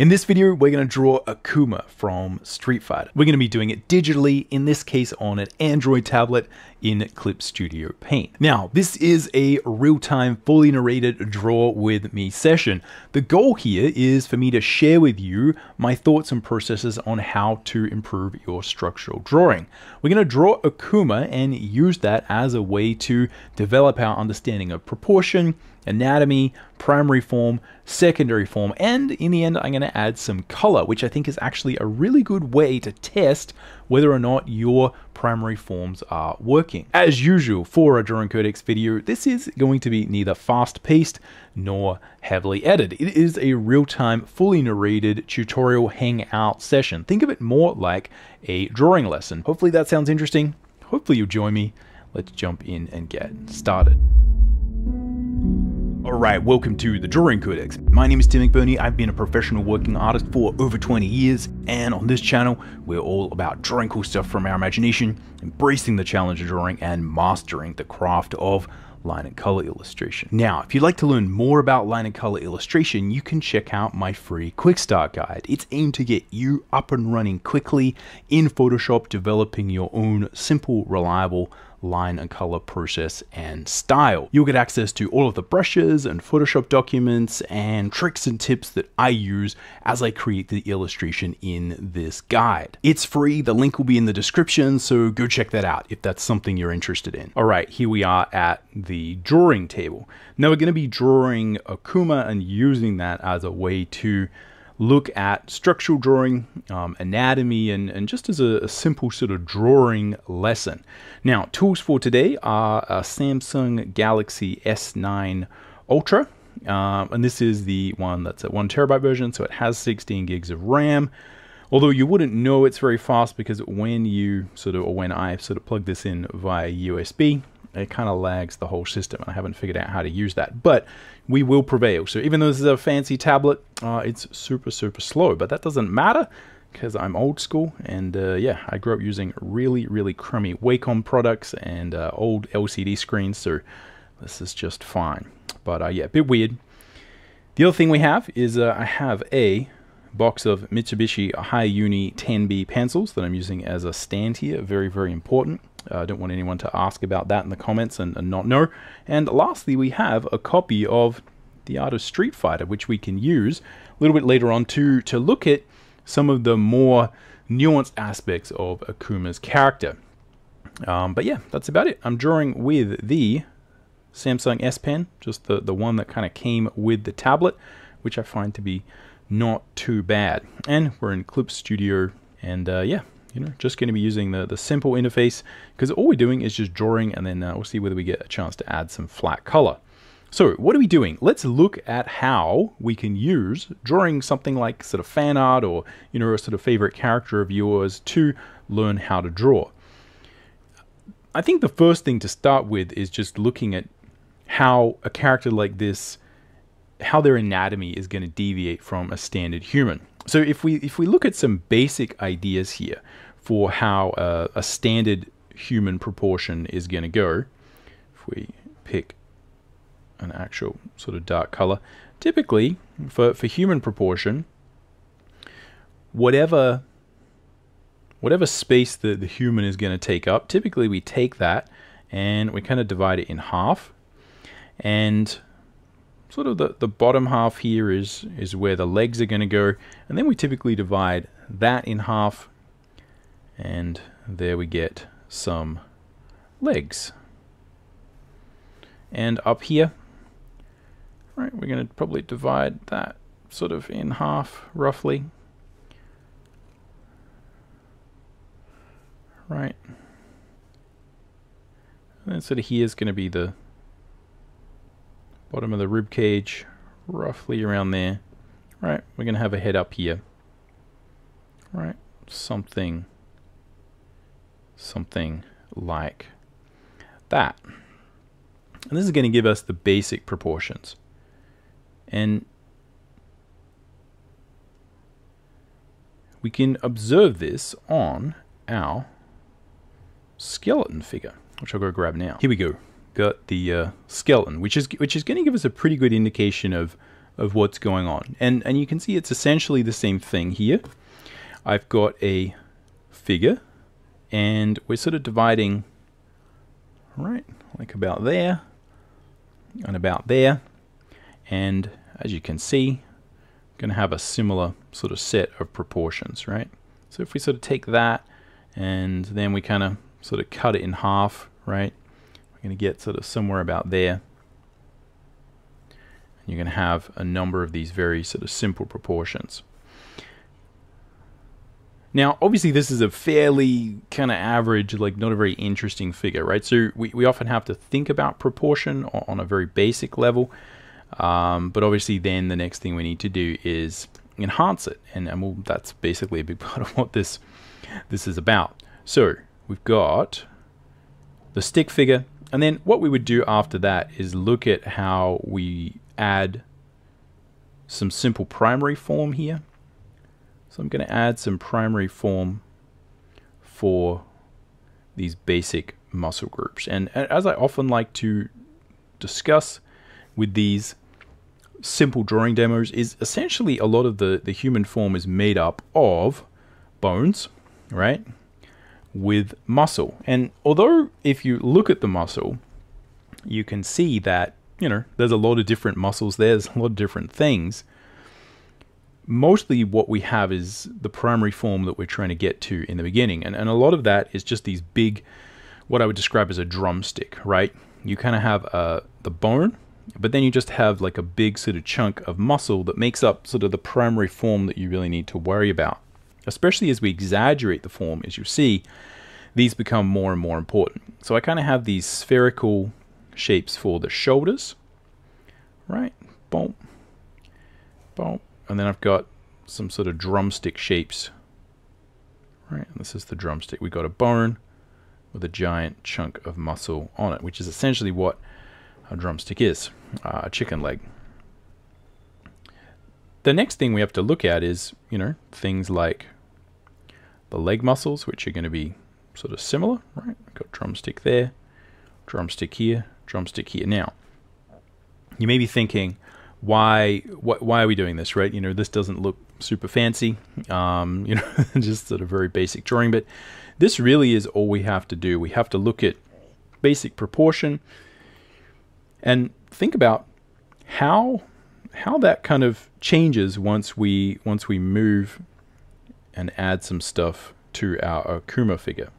In this video, we're going to draw Akuma from Street Fighter. We're going to be doing it digitally, in this case on an Android tablet in Clip Studio Paint. Now, this is a real-time, fully narrated draw with me session. The goal here is for me to share with you my thoughts and processes on how to improve your structural drawing. We're going to draw Akuma and use that as a way to develop our understanding of proportion, anatomy, primary form, secondary form, and in the end I'm going to add some color, which I think is actually a really good way to test whether or not your primary forms are working. As usual for a Drawing Codex video, this is going to be neither fast-paced nor heavily edited. It is a real-time, fully narrated tutorial hangout session. Think of it more like a drawing lesson. Hopefully that sounds interesting. Hopefully you'll join me. Let's jump in and get started. Alright, welcome to the Drawing Codex. My name is Tim McBurney. I've been a professional working artist for over 20 years, and on this channel, we're all about drawing cool stuff from our imagination, embracing the challenge of drawing, and mastering the craft of line and color illustration. Now, if you'd like to learn more about line and color illustration, you can check out my free Quick Start Guide. It's aimed to get you up and running quickly in Photoshop, developing your own simple, reliable line and color process and style. You'll get access to all of the brushes and Photoshop documents and tricks and tips that I use as I create the illustration in this guide. It's free, the link will be in the description, so go check that out if that's something you're interested in. All right, here we are at the drawing table. Now we're going to be drawing Akuma and using that as a way to look at structural drawing, anatomy, and just as a simple sort of drawing lesson. Now, tools for today are a Samsung Glaxay S9 Ultra, and this is the one that's a 1 terabyte version, so it has 16 gigs of RAM. Although you wouldn't know it's very fast because when I plug this in via USB, it kind of lags the whole system. I haven't figured out how to use that, but we will prevail. So even though this is a fancy tablet, it's super slow, but that doesn't matter because I'm old school, and yeah, I grew up using really crummy Wacom products and old LCD screens, so this is just fine. But yeah, a bit weird. The other thing we have is I have a box of Mitsubishi Hi-Uni 10B pencils that I'm using as a stand here. Very important. I don't want anyone to ask about that in the comments and not know. And lastly, we have a copy of The Art of Street Fighter, which we can use a little bit later on to look at some of the more nuanced aspects of Akuma's character. But yeah, that's about it. I'm drawing with the Samsung S Pen, just the one that kind of came with the tablet, which I find to be not too bad. And we're in Clip Studio, and yeah, just going to be using the simple interface because all we're doing is just drawing, and then we'll see whether we get a chance to add some flat color. So what are we doing? Let's look at how we can use drawing something like sort of fan art or a sort of favorite character of yours to learn how to draw. I think the first thing to start with is just looking at how a character like this, how their anatomy is going to deviate from a standard human. So if we look at some basic ideas here for how a standard human proportion is going to go, if we pick an actual sort of dark color, typically for human proportion, whatever space the human is going to take up, typically we take that and we kind of divide it in half, and sort of the bottom half here is where the legs are going to go, and then we typically divide that in half, and there we get some legs. And up here, right, we're going to probably divide that sort of in half roughly. Right. And then sort of here is going to be the bottom of the rib cage, roughly around there. Right, we're going to have a head up here. Right, something like that. And this is going to give us the basic proportions. And we can observe this on our skeleton figure, which I'll go grab now. Here we go. Got the skeleton, which is going to give us a pretty good indication of of what's going on. And you can see it's essentially the same thing here. I've got a figure, and we're sort of dividing, right, like about there and about there. And as you can see, going to have a similar sort of set of proportions, right? So if we sort of take that and then we kind of sort of cut it in half, right? We're going to get sort of somewhere about there. And you're going to have a number of these very sort of simple proportions. Now, obviously this is a fairly kind of average, like not a very interesting figure, right? So we often have to think about proportion on a very basic level. But obviously then the next thing we need to do is enhance it. And well, that's basically a big part of what this is about. So we've got the stick figure. And then what we would do after that is look at how we add some simple primary form here. So I'm going to add some primary form for these basic muscle groups. And as I often like to discuss with these simple drawing demos, is essentially a lot of the human form is made up of bones, right, with muscle. And although if you look at the muscle, you can see that, you know, there's a lot of different muscles there, there's a lot of different things. Mostly what we have is the primary form that we're trying to get to in the beginning. And a lot of that is just these big, what I would describe as a drumstick, right? You kind of have the bone, but then you just have like a big sort of chunk of muscle that makes up sort of the primary form that you really need to worry about. Especially as we exaggerate the form, as you see, these become more and more important. So I kind of have these spherical shapes for the shoulders, right? Boom, boom. And then I've got some sort of drumstick shapes, right? And this is the drumstick. We've got a bone with a giant chunk of muscle on it, which is essentially what a drumstick is, a chicken leg. The next thing we have to look at is, you know, things like the leg muscles, which are going to be sort of similar, right? We've got drumstick there, drumstick here, drumstick here. Now, you may be thinking, why are we doing this, right? You know, this doesn't look super fancy, you know, just sort of very basic drawing, but this really is all we have to do. We have to look at basic proportion and think about how that kind of changes once we move and add some stuff to our Akuma figure.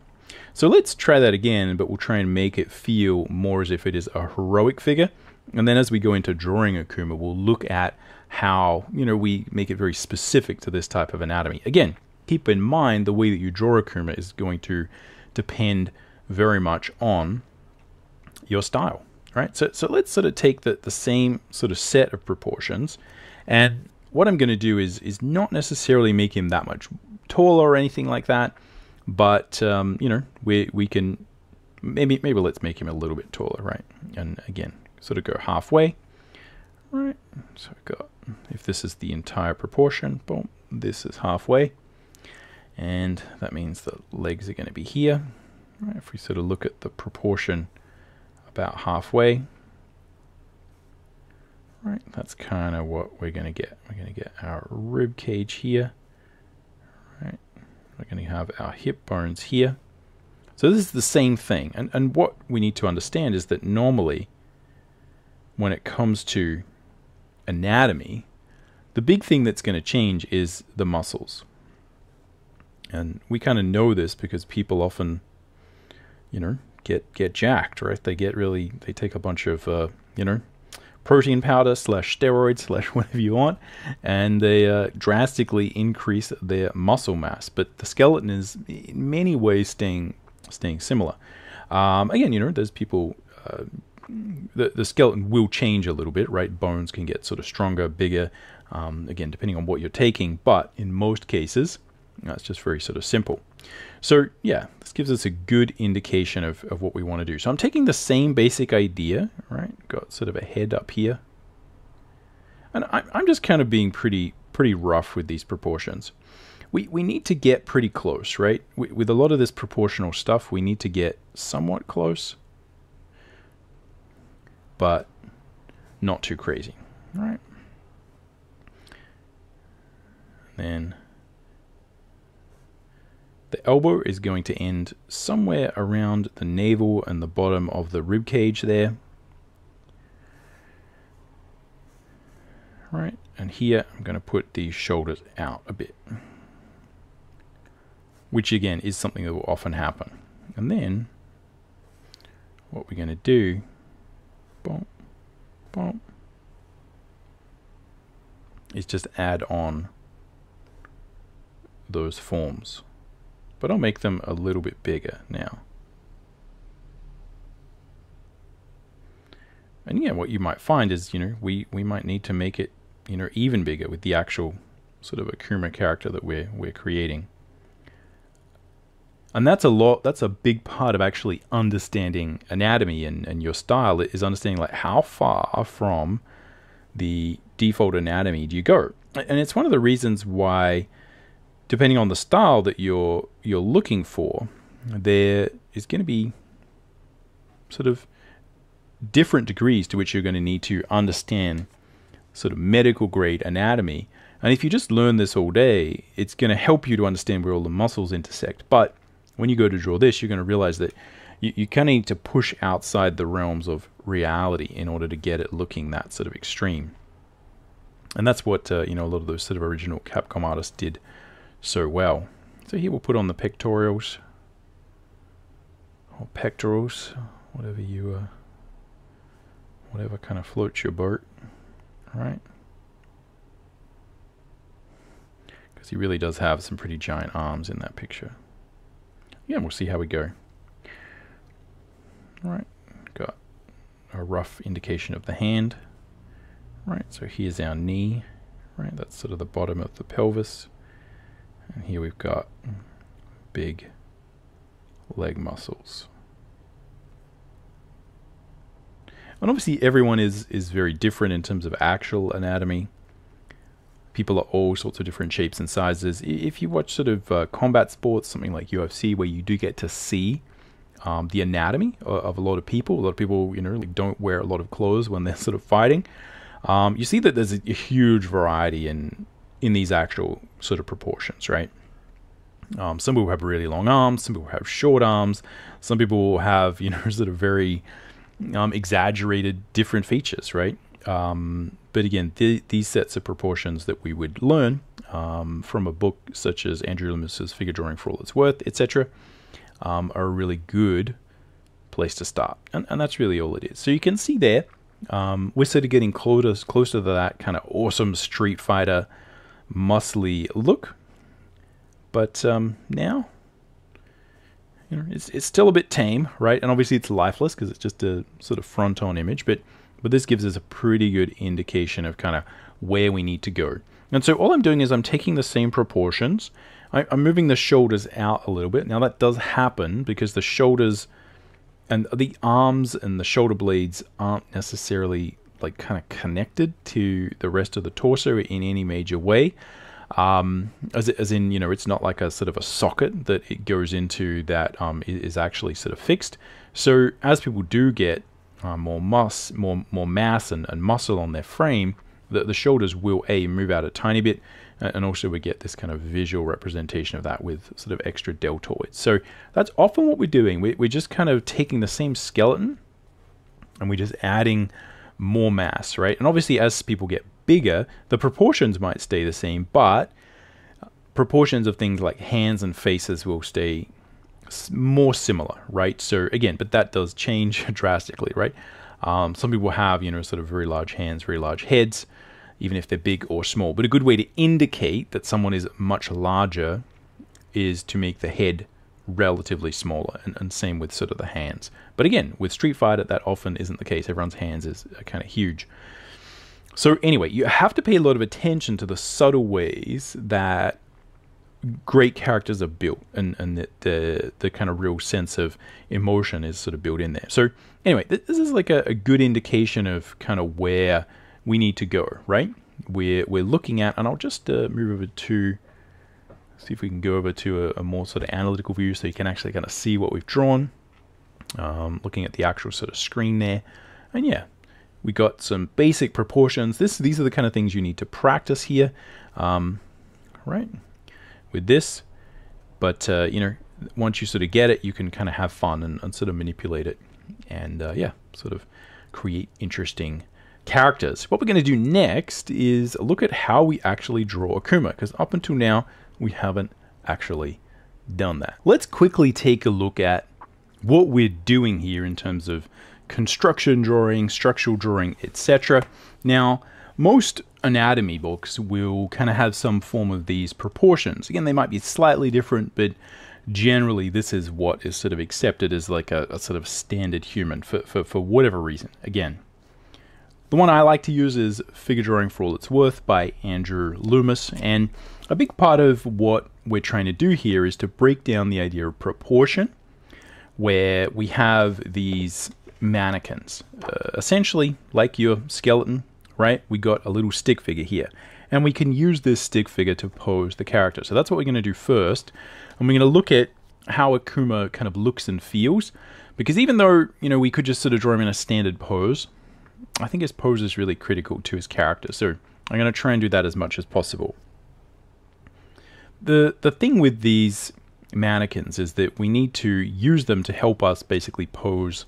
So let's try that again, but we'll try and make it feel more as if it is a heroic figure. And then as we go into drawing Akuma, we'll look at how, you know, we make it very specific to this type of anatomy. Again, keep in mind the way that you draw Akuma is going to depend very much on your style, right? So let's sort of take the same sort of set of proportions, and what I'm going to do is not necessarily make him that much taller or anything like that, but you know, we can maybe let's make him a little bit taller, right? And again, sort of go halfway, right? So I've got, if this is the entire proportion, boom, this is halfway, and that means the legs are going to be here, right? If we sort of look at the proportion about halfway, right, that's kind of what we're going to get. We're going to get our rib cage here, right? We're going to have our hip bones here. So this is the same thing, and what we need to understand is that normally when it comes to anatomy, the big thing that's going to change is the muscles. And we kind of know this because people often, you know, get jacked, right? They take a bunch of, you know, protein powder / steroids / whatever you want, and they drastically increase their muscle mass. But the skeleton is in many ways staying similar. Again, you know, there's people, the skeleton will change a little bit, right? Bones can get sort of stronger, bigger, again, depending on what you're taking, but in most cases, it's just very sort of simple. So yeah, this gives us a good indication of what we want to do. So I'm taking the same basic idea, right? Got sort of a head up here. And I'm just kind of being pretty rough with these proportions. We need to get pretty close, right? With a lot of this proportional stuff, we need to get somewhat close, but not too crazy, right? then the elbow is going to end somewhere around the navel and the bottom of the rib cage there. Right, and here I'm going to put these shoulders out a bit, which again is something that will often happen. And then what we're going to do, boom, boom, is just add on those forms. But I'll make them a little bit bigger now. And yeah, what you might find is, we might need to make it, even bigger with the actual sort of Akuma character that we're creating. And that's a big part of actually understanding anatomy and your style, is understanding like how far from the default anatomy do you go. And it's one of the reasons why, depending on the style that you're looking for, there is going to be sort of different degrees to which you're going to need to understand sort of medical grade anatomy. And if you just learn this all day, it's going to help you to understand where all the muscles intersect. But when you go to draw this, you're going to realize that you kind of need to push outside the realms of reality in order to get it looking that sort of extreme. And that's what a lot of those sort of original Capcom artists did so well. So here we'll put on the pectorals, or pectorals, whatever kind of floats your boat, right? Because he really does have some pretty giant arms in that picture. Yeah, we'll see how we go. All right, got a rough indication of the hand. Right, so here's our knee, right? That's sort of the bottom of the pelvis. And here we've got big leg muscles. And obviously everyone is very different in terms of actual anatomy. People are all sorts of different shapes and sizes. If you watch sort of combat sports, something like UFC, where you do get to see the anatomy of a lot of people don't wear a lot of clothes when they're sort of fighting. You see that there's a huge variety in these actual sort of proportions, right? Some people have really long arms, some people have short arms, some people have, sort of very exaggerated different features, right? But again, these sets of proportions that we would learn from a book such as Andrew Loomis's Figure Drawing for All It's Worth, etc., are a really good place to start. And that's really all it is. So you can see there, we're sort of getting closer to that kind of awesome Street Fighter muscly look. But now, it's still a bit tame, right? And obviously it's lifeless because it's just a sort of front-on image, but this gives us a pretty good indication of kind of where we need to go. And so all I'm doing is I'm taking the same proportions. I'm moving the shoulders out a little bit. Now that does happen because the shoulders and the arms and the shoulder blades aren't necessarily like kind of connected to the rest of the torso in any major way. As in, it's not like a sort of a socket that it goes into that is actually sort of fixed. So as people do get more mass and muscle on their frame, the shoulders will move out a tiny bit, and also we get this kind of visual representation of that with sort of extra deltoids. So that's often what we're doing. We're just kind of taking the same skeleton and we're just adding more mass, right? And obviously as people get bigger, the proportions might stay the same, but proportions of things like hands and faces will stay more similar, right? So again, but that does change drastically, right? Some people have, sort of very large hands, very large heads, even if they're big or small. But a good way to indicate that someone is much larger is to make the head relatively smaller, and same with sort of the hands. But again, with Street Fighter, that often isn't the case. Everyone's hands is kind of huge. So anyway, you have to pay a lot of attention to the subtle ways that great characters are built, and that the kind of real sense of emotion is sort of built in there. So anyway, this is like a good indication of kind of where we need to go, right? We're looking at, and I'll just move over to, see if we can go over to a more sort of analytical view so you can actually kind of see what we've drawn. Looking at the actual sort of screen there. And yeah, we got some basic proportions. These are the kind of things you need to practice here. right, with this. But, you know, once you sort of get it, you can kind of have fun and sort of manipulate it. And, yeah, sort of create interesting characters. What we're going to do next is look at how we actually draw Akuma, because up until now, we haven't actually done that. Let's quickly take a look at what we're doing here in terms of construction drawing, structural drawing, etc. Now, most anatomy books will kind of have some form of these proportions. Again, they might be slightly different, but generally this is what is sort of accepted as like a sort of standard human for whatever reason. Again, the one I like to use is Figure Drawing for All It's Worth by Andrew Loomis, and a big part of what we're trying to do here is to break down the idea of proportion, where we have these mannequins, essentially like your skeleton, right? We got a little stick figure here, and we can use this stick figure to pose the character. So that's what we're going to do first, and we're going to look at how Akuma kind of looks and feels, because even though, you know, we could just sort of draw him in a standard pose, I think his pose is really critical to his character, so I'm going to try and do that as much as possible. The thing with these mannequins is that we need to use them to help us basically pose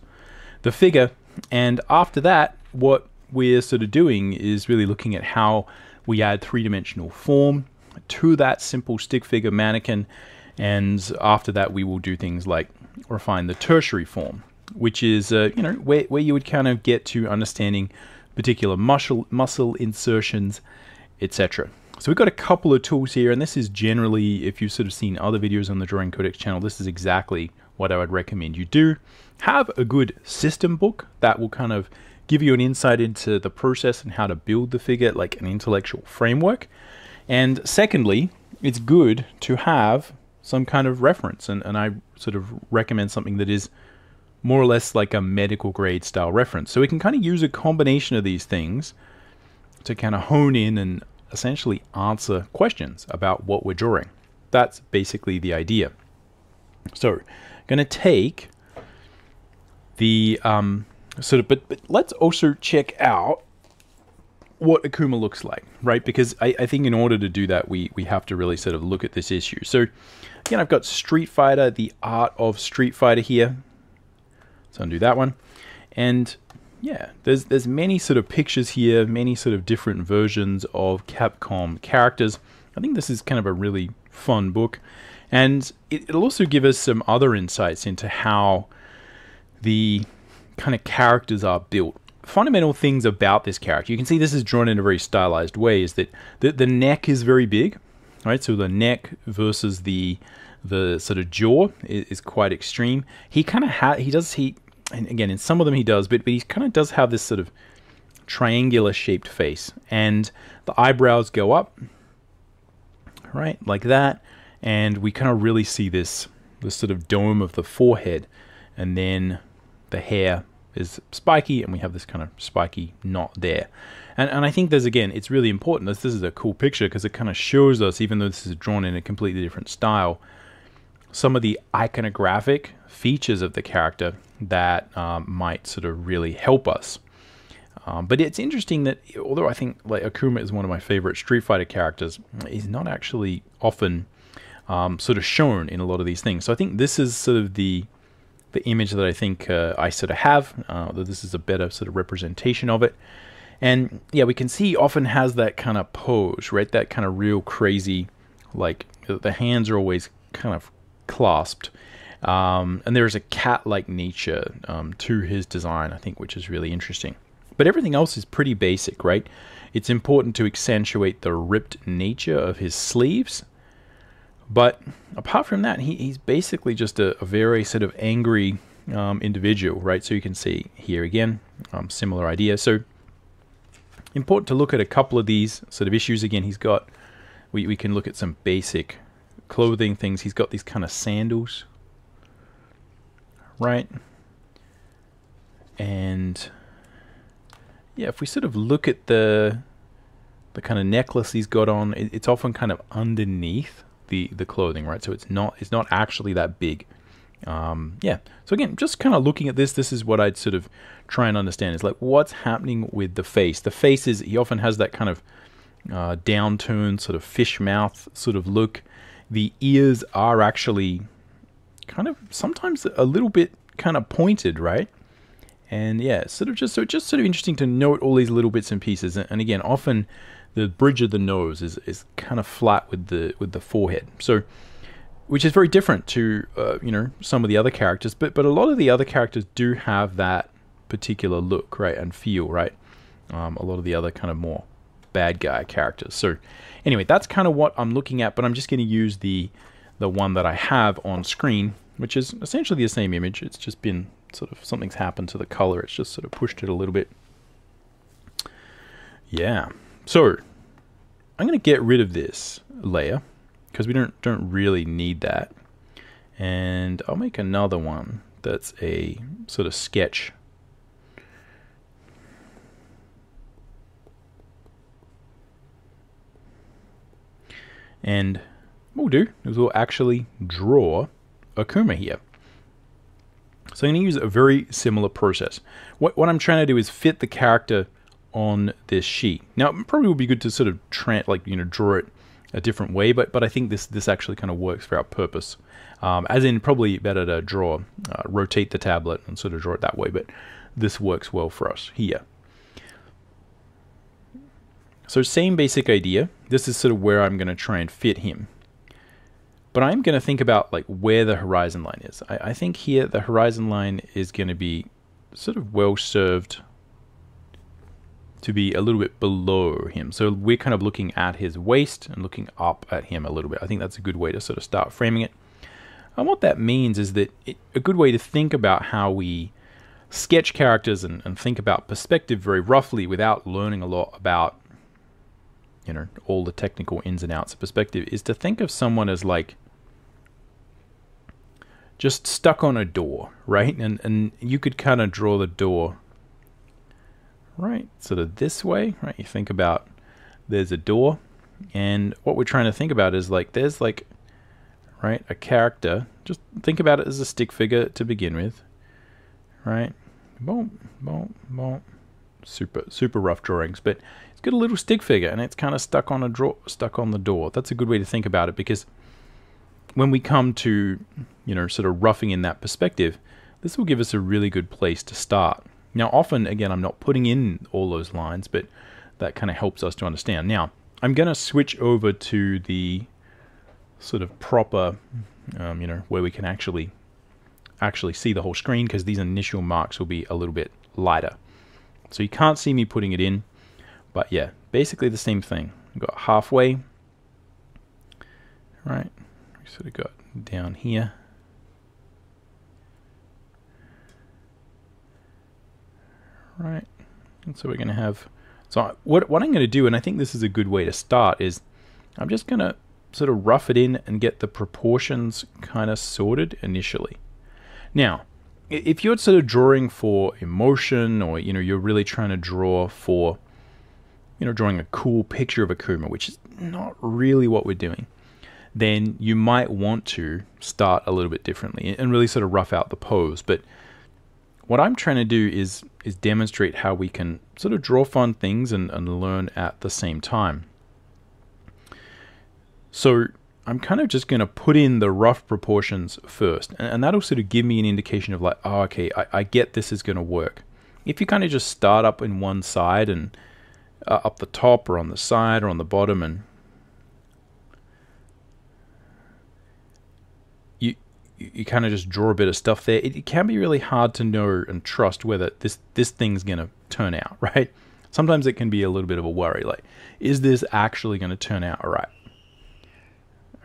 the figure, and after that, what we're sort of doing is really looking at how we add three-dimensional form to that simple stick figure mannequin, and after that we will do things like refine the tertiary form, which is you know, where you would kind of get to understanding particular muscle insertions, etc. So we've got a couple of tools here, and this is generally, if you've sort of seen other videos on the Drawing Codex channel, this is exactly what I would recommend you do. Have a good system book that will kind of give you an insight into the process and how to build the figure, like an intellectual framework. And secondly, it's good to have some kind of reference, and I sort of recommend something that is more or less like a medical grade style reference. So we can kind of use a combination of these things to kind of hone in and essentially answer questions about what we're drawing. That's basically the idea. So, going to take the sort of, but let's also check out what Akuma looks like, right? Because I think in order to do that, we have to really sort of look at this issue. So, again, I've got Street Fighter, the Art of Street Fighter here. Let's undo that one. And yeah, there's many sort of pictures here, many sort of different versions of Capcom characters. I think this is kind of a really fun book, and it'll also give us some other insights into how the kind of characters are built. Fundamental things about this character, you can see this is drawn in a very stylized way, is that the neck is very big, right? So the neck versus the sort of jaw is quite extreme. He kind of and again, in some of them he does, but he kind of does have this sort of triangular shaped face, and the eyebrows go up, right, like that, and we kind of really see this sort of dome of the forehead, and then the hair is spiky, and we have this kind of spiky knot there. And I think there's, again, it's really important. This is a cool picture because it kind of shows us, even though this is drawn in a completely different style, some of the iconographic features of the character that might sort of really help us. But it's interesting that, although I think like Akuma is one of my favorite Street Fighter characters, he's not actually often sort of shown in a lot of these things. So I think this is sort of the image that I think I sort of have, that this is a better sort of representation of it. And yeah, we can see he often has that kind of pose, right? That kind of real crazy, like the hands are always kind of clasped. And there's a cat-like nature to his design, I think, which is really interesting. But everything else is pretty basic, right? It's important to accentuate the ripped nature of his sleeves. But apart from that, he's basically just a very sort of angry individual, right? So you can see here again, similar idea. So important to look at a couple of these sort of issues. Again, he's got, we can look at some basic clothing things. He's got these kind of sandals, right? And yeah, if we sort of look at the kind of necklace he's got on, it's often kind of underneath the clothing, right? So it's not actually that big. Yeah. So again, just kind of looking at this is what I'd sort of try and understand, is like what's happening with the face. The face is, he often has that kind of downturned sort of fish mouth sort of look. The ears are actually kind of sometimes a little bit kind of pointed, right? And yeah, sort of just sort of interesting to note all these little bits and pieces. And again, often the bridge of the nose is kind of flat with the forehead. So, which is very different to you know, some of the other characters, but a lot of the other characters do have that particular look, right, and feel, right. A lot of the other kind of more bad guy characters. So anyway, that's kind of what I'm looking at, but I'm just going to use the one that I have on screen, which is essentially the same image. It's just been sort of, something's happened to the color. It's just sort of pushed it a little bit. Yeah. So I'm going to get rid of this layer because we don't really need that. And I'll make another one that's a sort of sketch. And what we'll do is we'll actually draw Akuma here. So I'm going to use a very similar process. What I'm trying to do is fit the character on this sheet. Now, it probably would be good to sort of draw it a different way, but I think this actually kind of works for our purpose. As in, probably better to rotate the tablet and sort of draw it that way, but this works well for us here. So same basic idea. This is sort of where I'm going to try and fit him. But I'm going to think about like where the horizon line is. I think here the horizon line is going to be sort of well served to be a little bit below him. So we're kind of looking at his waist and looking up at him a little bit. I think that's a good way to sort of start framing it. And what that means is that a good way to think about how we sketch characters and think about perspective very roughly without learning a lot about, you know, all the technical ins and outs of perspective is to think of someone as like just stuck on a door, right? And you could kind of draw the door right sort of this way, right? You think about there's a door, and what we're trying to think about is like there's like, right, a character. Just think about it as a stick figure to begin with, right? Boom, boom, boom. Super rough drawings, but it's got a little stick figure and it's kind of stuck on the door. That's a good way to think about it, because when we come to, you know, sort of roughing in that perspective, this will give us a really good place to start. Now, often, again, I'm not putting in all those lines, but that kind of helps us to understand. Now, I'm going to switch over to the sort of proper, you know, where we can actually see the whole screen, because these initial marks will be a little bit lighter. So you can't see me putting it in, but yeah, basically the same thing. We've got halfway, right? We sort of got down here. Right, and so we're going to have, so what I'm going to do, and I think this is a good way to start, is I'm just going to sort of rough it in and get the proportions kind of sorted initially. Now, if you're sort of drawing for emotion, or, you know, you're really trying to draw for, you know, drawing a cool picture of Akuma, which is not really what we're doing, then you might want to start a little bit differently and really sort of rough out the pose. But what I'm trying to do is demonstrate how we can sort of draw fun things and learn at the same time. So I'm kind of just going to put in the rough proportions first, and that'll sort of give me an indication of like, oh, okay, I get this is going to work. If you kind of just start up in one side and up the top or on the side or on the bottom, and you kind of just draw a bit of stuff there, it can be really hard to know and trust whether this thing's going to turn out, right? Sometimes it can be a little bit of a worry, like, is this actually going to turn out all right?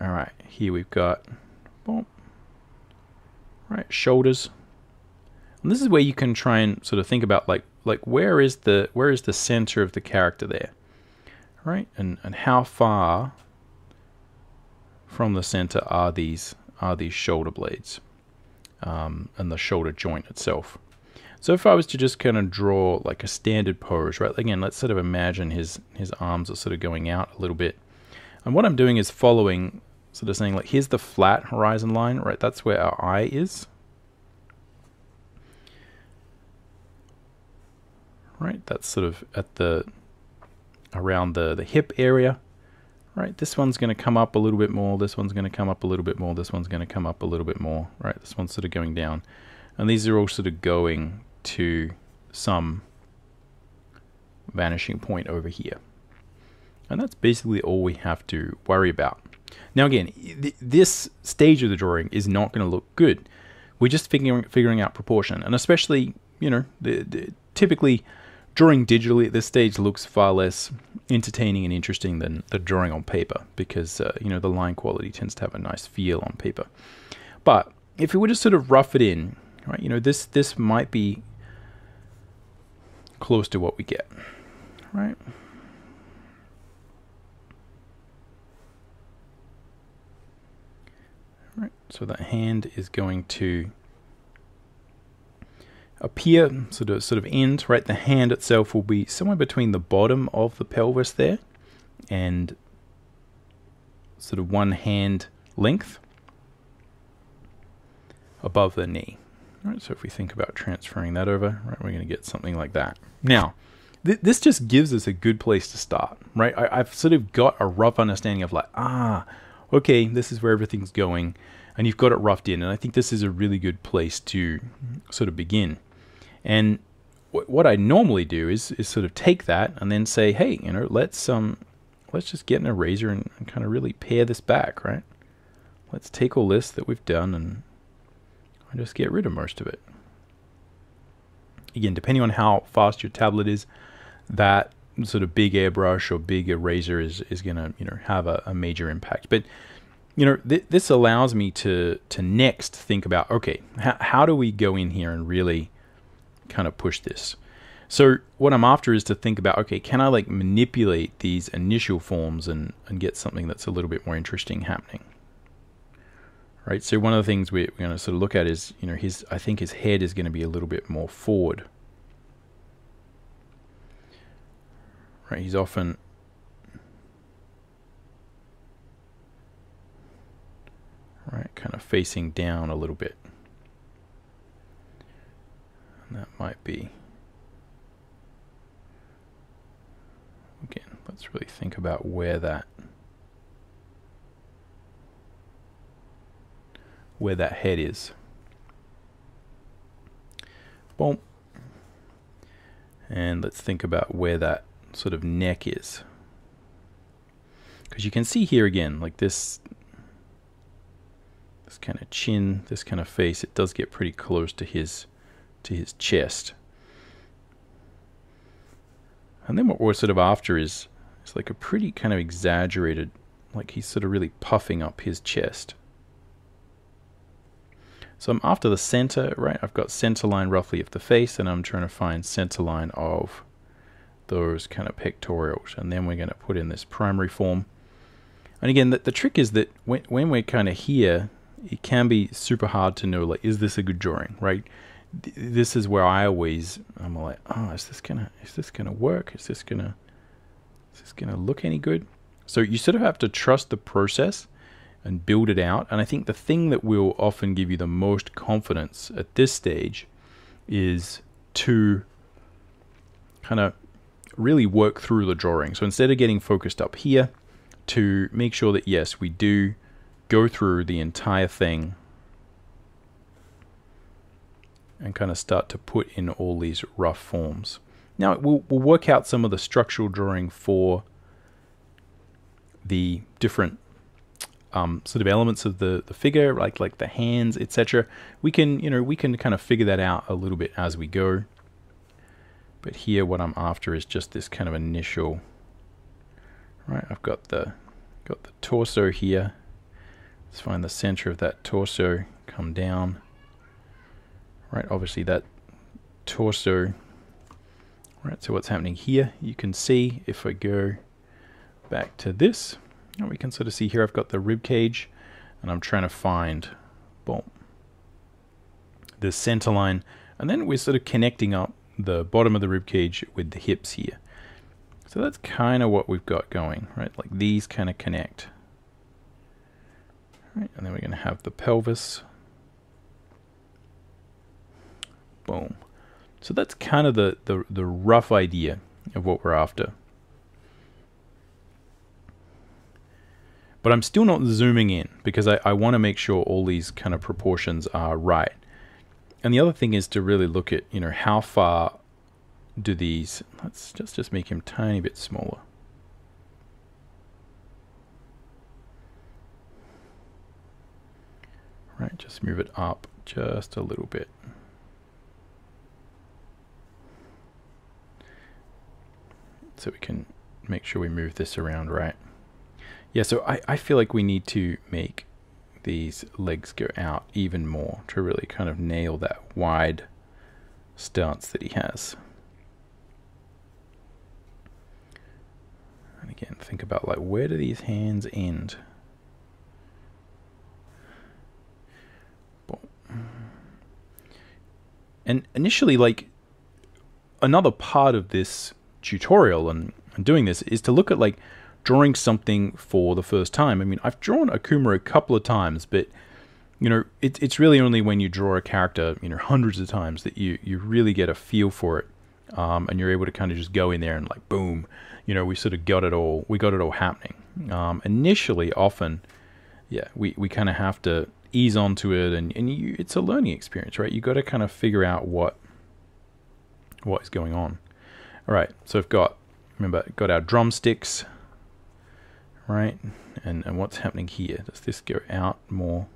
All right, here we've got, boom, right, shoulders. And this is where you can try and sort of think about like where is the center of the character there, right? And how far from the center are these shoulder blades, and the shoulder joint itself. So if I was to just kind of draw like a standard pose, right? Again, let's sort of imagine his arms are sort of going out a little bit. And what I'm doing is following, sort of saying like, here's the flat horizon line, right? That's where our eye is. Right? That's sort of at the around the hip area. Right, this one's going to come up a little bit more, this one's going to come up a little bit more, this one's going to come up a little bit more, right, this one's sort of going down. And these are all sort of going to some vanishing point over here. And that's basically all we have to worry about. Now again, this stage of the drawing is not going to look good. We're just figuring out proportion, and especially, you know, typically drawing digitally at this stage looks far less entertaining and interesting than the drawing on paper, because you know, the line quality tends to have a nice feel on paper. But if we were to sort of rough it in, right, you know, this might be close to what we get, right? Right, so that hand is going to appear sort of end, right? The hand itself will be somewhere between the bottom of the pelvis there and sort of one hand length above the knee. Right, so if we think about transferring that over, right, we're going to get something like that. Now, this just gives us a good place to start, right? I've sort of got a rough understanding of like, okay, this is where everything's going, and you've got it roughed in, and I think this is a really good place to sort of begin. And what I normally do is sort of take that and then say, hey, you know, let's just get an eraser and kind of really pare this back, right? Let's take all this that we've done and just get rid of most of it. Again, depending on how fast your tablet is, that sort of big airbrush or big eraser is going to, you know, have a major impact. But you know, this allows me to next think about, okay, how do we go in here and really kind of push this? So what I'm after is to think about, okay, can I like manipulate these initial forms and get something that's a little bit more interesting happening? Right, so one of the things we're going to sort of look at is, you know, I think his head is going to be a little bit more forward. Right, he's often kind of facing down a little bit. And that might be, again, let's really think about where that head is. Boom. And let's think about where that sort of neck is. Because you can see here again, like this kind of chin, this kind of face, it does get pretty close to his chest. And then what we're sort of after is like a pretty kind of exaggerated, like he's sort of really puffing up his chest. So I'm after the center, right? I've got center line roughly of the face, and I'm trying to find center line of those kind of pectorals. And then we're going to put in this primary form. And again, the trick is that when we're kind of here, it can be super hard to know, like, is this a good drawing, right? This is where I'm like, oh, is this gonna work? Is this gonna look any good? So you sort of have to trust the process and build it out. And I think the thing that will often give you the most confidence at this stage is to kind of really work through the drawing. So instead of getting focused up here, to make sure that yes, we do go through the entire thing and kind of start to put in all these rough forms. Now we'll work out some of the structural drawing for the different sort of elements of the figure, like the hands, etc. We can kind of figure that out a little bit as we go. But here what I'm after is just this kind of initial, right? I've got the torso here. Let's find the center of that torso, come down. Right, obviously that torso. Right, so what's happening here, you can see if I go back to this, we can sort of see here I've got the rib cage, and I'm trying to find, boom, the center line, and then we're sort of connecting up the bottom of the rib cage with the hips here. So that's kind of what we've got going, right? Like these kind of connect. Right, and then we're going to have the pelvis. Boom. So that's kind of the rough idea of what we're after. But I'm still not zooming in because I want to make sure all these kind of proportions are right. And the other thing is to really look at, you know, how far do these, let's just make him a tiny bit smaller. Right, just move it up just a little bit. So we can make sure we move this around right. Yeah, so I feel like we need to make these legs go out even more to really kind of nail that wide stance that he has. And again, think about like, where do these hands end? And initially, like, another part of this tutorial and doing this is to look at like drawing something for the first time. I mean, I've drawn Akuma a couple of times, but you know, it's really only when you draw a character, you know, hundreds of times that you really get a feel for it, and you're able to kind of just go in there and like, boom, you know, we sort of got it all. We got it all happening. Initially, often, yeah, we kind of have to ease onto it, and it's a learning experience, right? You got to kind of figure out what is going on. All right, so I've got, remember, got our drumsticks, right? And what's happening here? Does this go out more?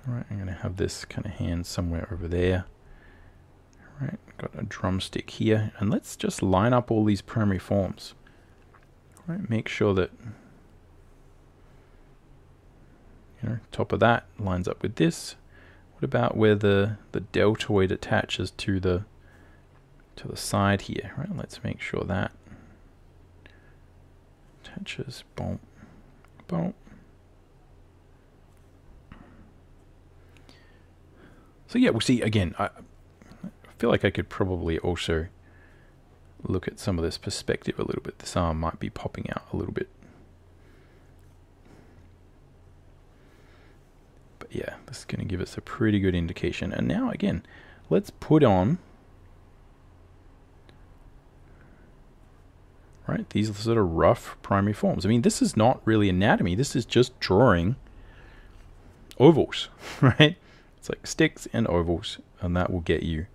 All right, I'm going to have this kind of hand somewhere over there. All right, got a drumstick here, and let's just line up all these primary forms. All right, make sure that, you know, top of that lines up with this. What about where the deltoid attaches to the side here? Right, let's make sure that attaches. Boom, boom. So yeah, we'll see again. I feel like I could probably also look at some of this perspective a little bit. This arm might be popping out a little bit. But yeah, this is going to give us a pretty good indication. And now again, let's put on, right, these sort of rough primary forms. I mean, this is not really anatomy. This is just drawing ovals, right? It's like sticks and ovals, and that will get you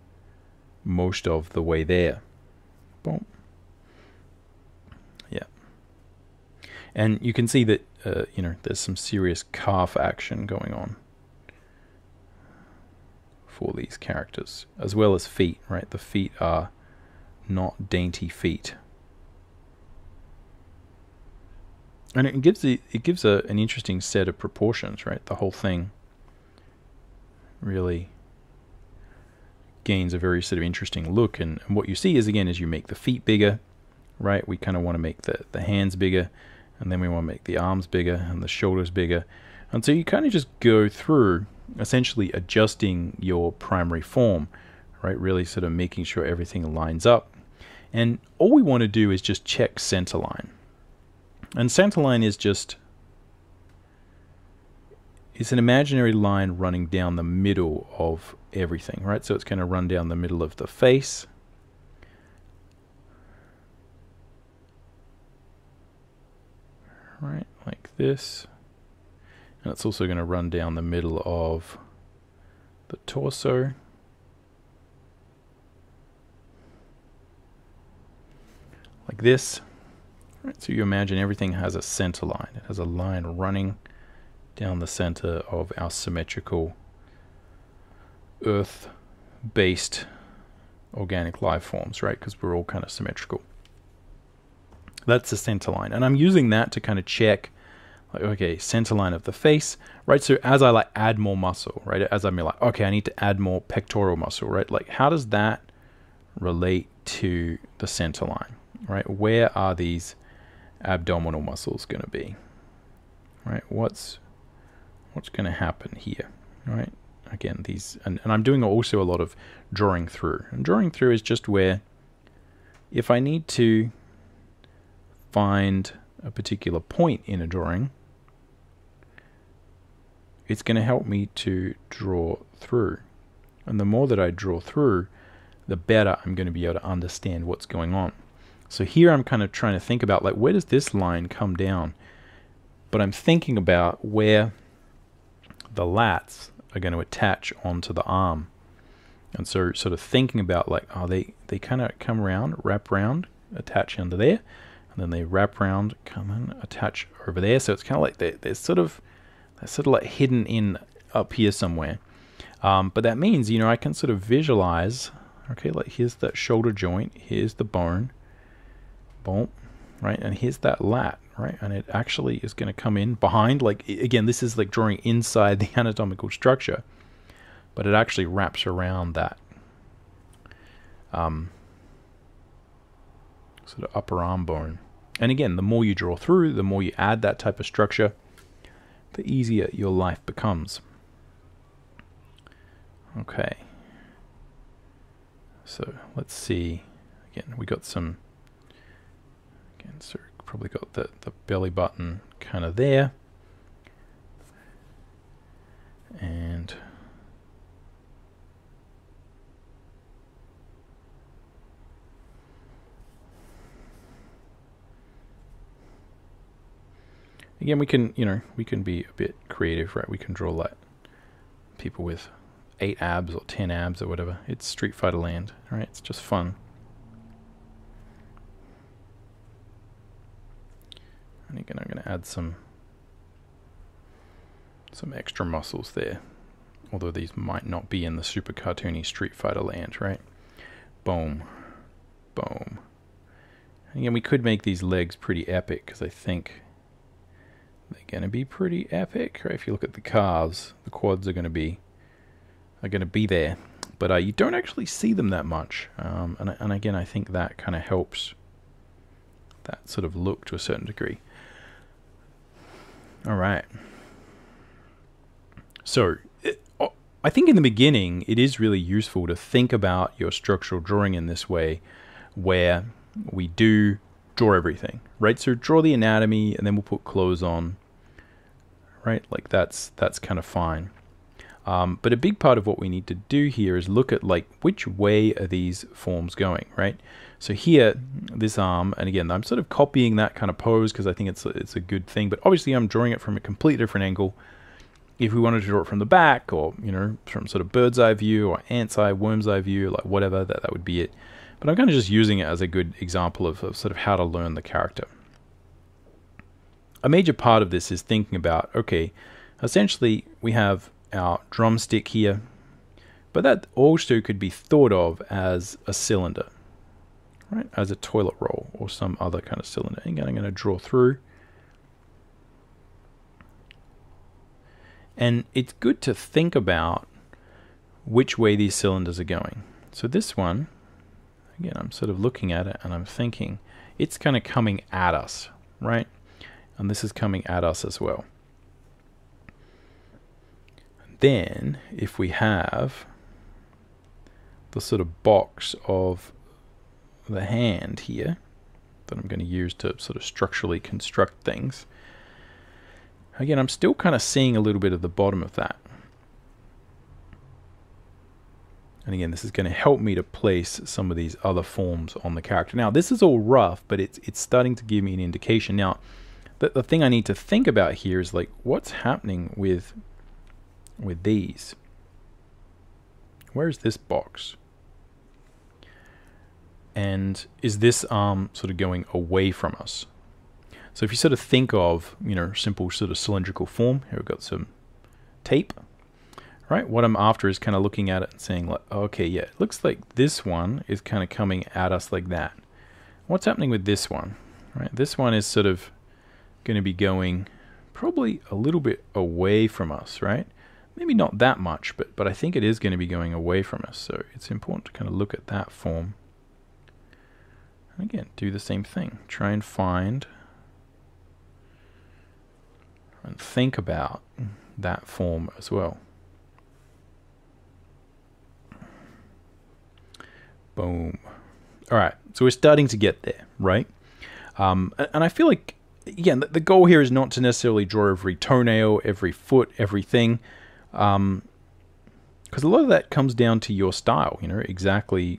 most of the way there. Boom. Yeah. And you can see that, you know, there's some serious calf action going on for these characters, as well as feet, right? The feet are not dainty feet. And it gives an interesting set of proportions, right? The whole thing really gains a very sort of interesting look. And what you see is, again, as you make the feet bigger, right? We kind of want to make the hands bigger, and then we want to make the arms bigger and the shoulders bigger. And so you kind of just go through essentially adjusting your primary form, right? Really sort of making sure everything lines up. And all we want to do is just check center line. And center line is just, it's an imaginary line running down the middle of everything, right? So it's going to run down the middle of the face. Right, like this. And it's also going to run down the middle of the torso. Like this. Right, so you imagine everything has a center line. It has a line running down the center of our symmetrical earth-based organic life forms, right? Because we're all kind of symmetrical. That's the center line. And I'm using that to kind of check, like, okay, center line of the face, right? So as I like add more muscle, right? As I'm like, okay, I need to add more pectoral muscle, right? Like, how does that relate to the center line, right? Where are these abdominal muscles going to be, right? What's going to happen here, right? Again, these, and I'm doing also a lot of drawing through. And drawing through is just where, if I need to find a particular point in a drawing, it's going to help me to draw through. And the more that I draw through, the better I'm going to be able to understand what's going on. So here I'm kind of trying to think about, like, where does this line come down? But I'm thinking about where the lats are going to attach onto the arm. And so sort of thinking about, like, oh, they kind of come around, wrap around, attach under there, and then they wrap around, come in, attach over there. So it's kind of like they're sort of like hidden in up here somewhere. But that means, you know, I can sort of visualize, okay, like here's that shoulder joint, here's the bone, boom, right, and here's that lat, right, and it actually is going to come in behind, like, again, this is like drawing inside the anatomical structure, but it actually wraps around that sort of upper arm bone. And again, the more you draw through, the more you add that type of structure, the easier your life becomes. Okay, so let's see. Again, we got some, again, so probably got the belly button kind of there, and again, we can, you know, we can be a bit creative, right? We can draw like people with 8 abs or 10 abs or whatever. It's Street Fighter land, right? It's just fun. And again, I'm going to add some extra muscles there, although these might not be in the super cartoony Street Fighter land, right? Boom, boom. Again, we could make these legs pretty epic, because I think they're going to be pretty epic, right? If you look at the calves, the quads are going to be there, but you don't actually see them that much. And again, I think that kind of helps that sort of look to a certain degree. All right. So I think in the beginning, it is really useful to think about your structural drawing in this way, where we do draw everything, right? So draw the anatomy, and then we'll put clothes on, right? Like that's kind of fine. But a big part of what we need to do here is look at, like, which way are these forms going, right? So here, this arm, and again, I'm sort of copying that kind of pose because I think it's a good thing, but obviously I'm drawing it from a completely different angle. If we wanted to draw it from the back, or, you know, from sort of bird's eye view or ant's eye, worm's eye view, like whatever, that would be it. But I'm kind of just using it as a good example of sort of how to learn the character. A major part of this is thinking about, okay, essentially we have our drumstick here, but that also could be thought of as a cylinder, right? As a toilet roll or some other kind of cylinder. Again, I'm going to draw through. And it's good to think about which way these cylinders are going. So this one, again, I'm sort of looking at it and I'm thinking it's kind of coming at us, right? And this is coming at us as well. Then, if we have the sort of box of the hand here that I'm going to use to sort of structurally construct things, again, I'm still kind of seeing a little bit of the bottom of that. And again, this is going to help me to place some of these other forms on the character. Now, this is all rough, but it's starting to give me an indication. Now, the thing I need to think about here is, like, what's happening with these? Where's this box? And is this arm sort of going away from us? So if you sort of think of, you know, simple sort of cylindrical form, here we've got some tape, right? What I'm after is kind of looking at it and saying, like, okay, yeah, it looks like this one is kind of coming at us like that. What's happening with this one, right? This one is sort of going to be going probably a little bit away from us, right? Maybe not that much, but I think it is going to be going away from us. So it's important to kind of look at that form. And again, do the same thing. Try and find and think about that form as well. Boom. All right, so we're starting to get there, right? And I feel like, again, the goal here is not to necessarily draw every toenail, every foot, everything, because a lot of that comes down to your style. You know, exactly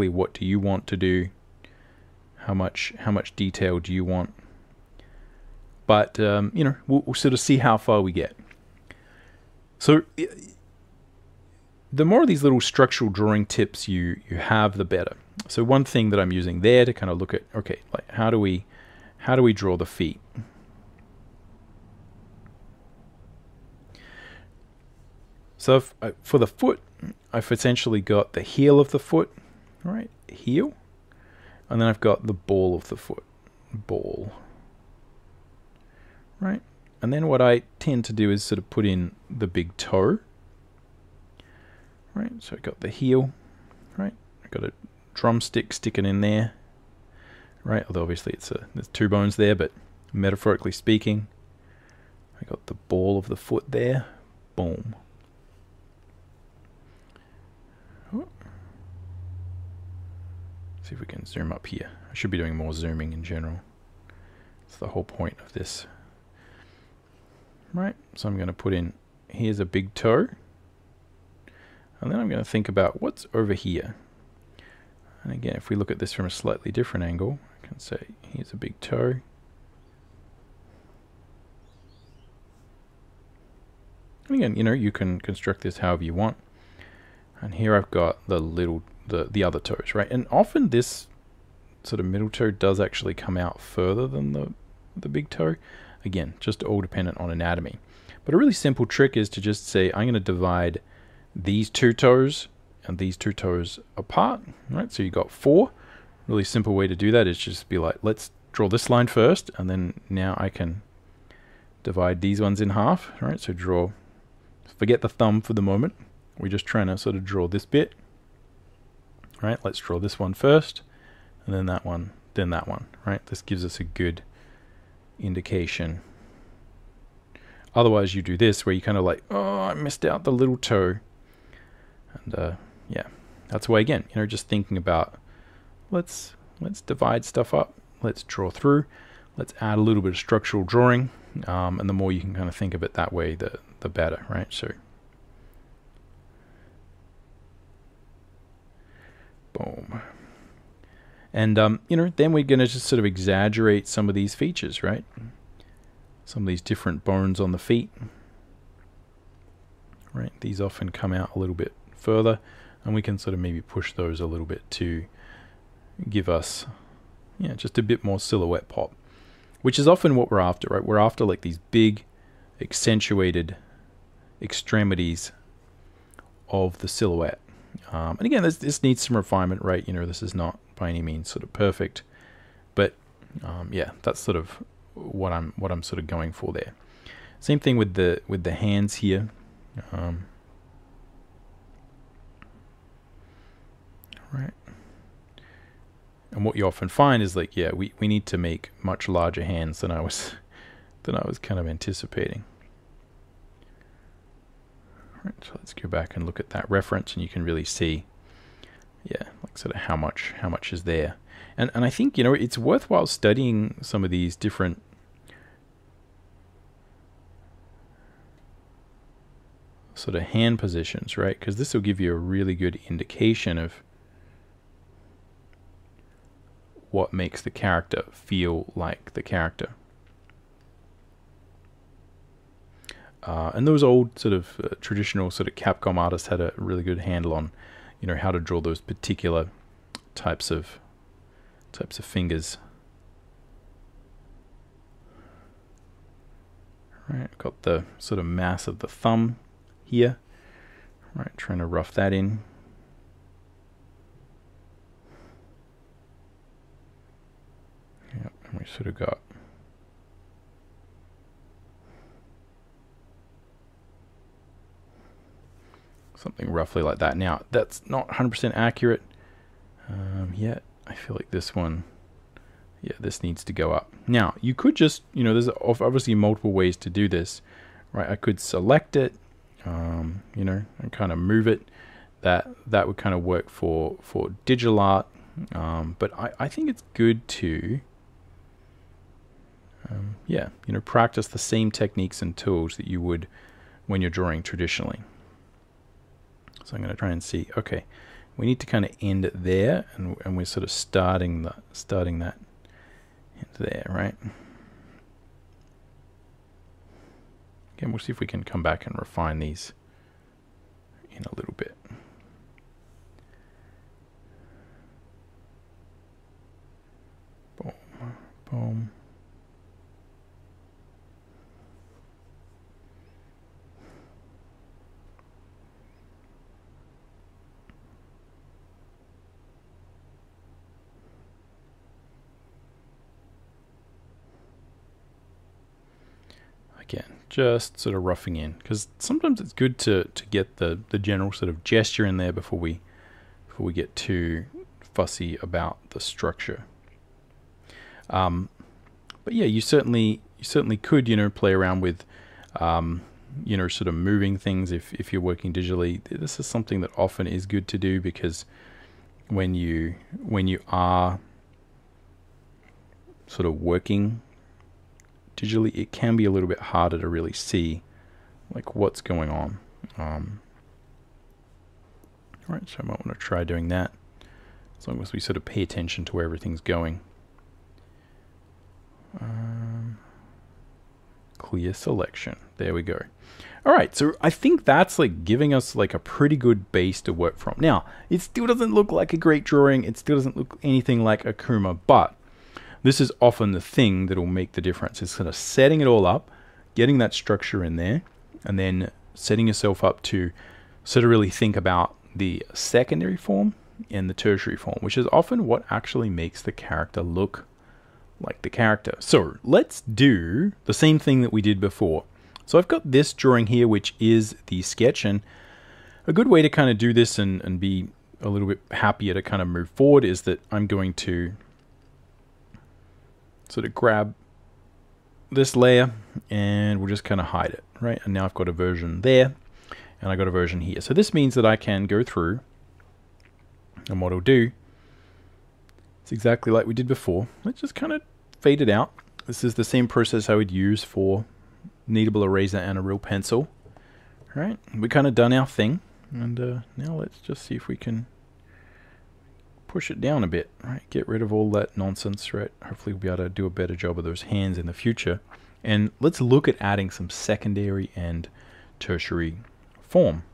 what do you want to do? How much detail do you want? But you know, we'll sort of see how far we get. So the more of these little structural drawing tips you have, the better. So one thing that I'm using there to kind of look at, okay, like how do we draw the feet? So for the foot, I've essentially got the heel of the foot, right? Heel, and then I've got the ball of the foot, ball, right? And then what I tend to do is sort of put in the big toe, right? So I've got the heel, right? I've got a drumstick sticking in there, right? Although obviously there's two bones there, but metaphorically speaking, I got the ball of the foot there, boom. See if we can zoom up here. I should be doing more zooming in general. It's the whole point of this. Right, so I'm going to put in, here's a big toe. And then I'm going to think about what's over here. And again, if we look at this from a slightly different angle, I can say, here's a big toe. And again, you know, you can construct this however you want. And here I've got the other toes, right? And often this sort of middle toe does actually come out further than the big toe. Again, just all dependent on anatomy. But a really simple trick is to just say, I'm going to divide these two toes and these two toes apart, right? So you got 4. Really simple way to do that is just be like, let's draw this line first, and then now I can divide these ones in half, right? So draw, forget the thumb for the moment. We're just trying to sort of draw this bit, right? Let's draw this one first, and then that one, right? This gives us a good indication. Otherwise you do this where you kind of like, oh, I missed out the little toe. And yeah, that's why, again, you know, just thinking about let's divide stuff up, let's draw through, let's add a little bit of structural drawing, and the more you can kind of think of it that way, the better, right? So boom. And, you know, then we're going to just sort of exaggerate some of these features, right? Some of these different bones on the feet, right? These often come out a little bit further, and we can sort of maybe push those a little bit to give us, yeah, just a bit more silhouette pop, which is often what we're after, right? We're after like these big, accentuated extremities of the silhouette. And again, this needs some refinement, right? You know, this is not by any means sort of perfect, but yeah, that's sort of what I'm sort of going for there. Same thing with the hands here. Right. And what you often find is like, yeah, we need to make much larger hands than I was kind of anticipating. Right, so let's go back and look at that reference, and you can really see, yeah, like sort of how much is there. And I think, you know, it's worthwhile studying some of these different sort of hand positions, right? Because this will give you a really good indication of what makes the character feel like the character. And those old sort of traditional sort of Capcom artists had a really good handle on, you know, how to draw those particular types of fingers. Right, got the sort of mass of the thumb here. Right, trying to rough that in. Yep, and we sort of got something roughly like that. Now, that's not 100% accurate yet. I feel like this one, yeah, this needs to go up. Now, you could just, you know, there's obviously multiple ways to do this, right? I could select it, you know, and kind of move it. That would kind of work for digital art, but I think it's good to, yeah, you know, practice the same techniques and tools that you would when you're drawing traditionally. So I'm going to try and see, okay, we need to kind of end it there, and we're sort of starting that there, right? Again, we'll see if we can come back and refine these in a little bit. Boom, boom. Again, just sort of roughing in, because sometimes it's good to get the general sort of gesture in there before we get too fussy about the structure. But yeah, you certainly could, you know, play around with you know, sort of moving things if you're working digitally. This is something that often is good to do, because when you are sort of working digitally, it can be a little bit harder to really see like what's going on. Alright, so I might want to try doing that, as long as we sort of pay attention to where everything's going. Clear selection. There we go. Alright, so I think that's like giving us like a pretty good base to work from. Now, it still doesn't look like a great drawing, it still doesn't look anything like Akuma, but this is often the thing that will make the difference. It's kind of setting it all up, getting that structure in there, and then setting yourself up to sort of really think about the secondary form and the tertiary form, which is often what actually makes the character look like the character. So let's do the same thing that we did before. So I've got this drawing here, which is the sketch, and a good way to kind of do this and be a little bit happier to kind of move forward is that I'm going to sort of grab this layer and we'll just kind of hide it, right? And now I've got a version there and I got a version here. So this means that I can go through, and what I'll do, it's exactly like we did before. Let's just kind of fade it out. This is the same process I would use for kneadable eraser and a real pencil. All right, we kind of done our thing, and now let's just see if we can push it down a bit, right? Get rid of all that nonsense, right? Hopefully we'll be able to do a better job of those hands in the future. And let's look at adding some secondary and tertiary form.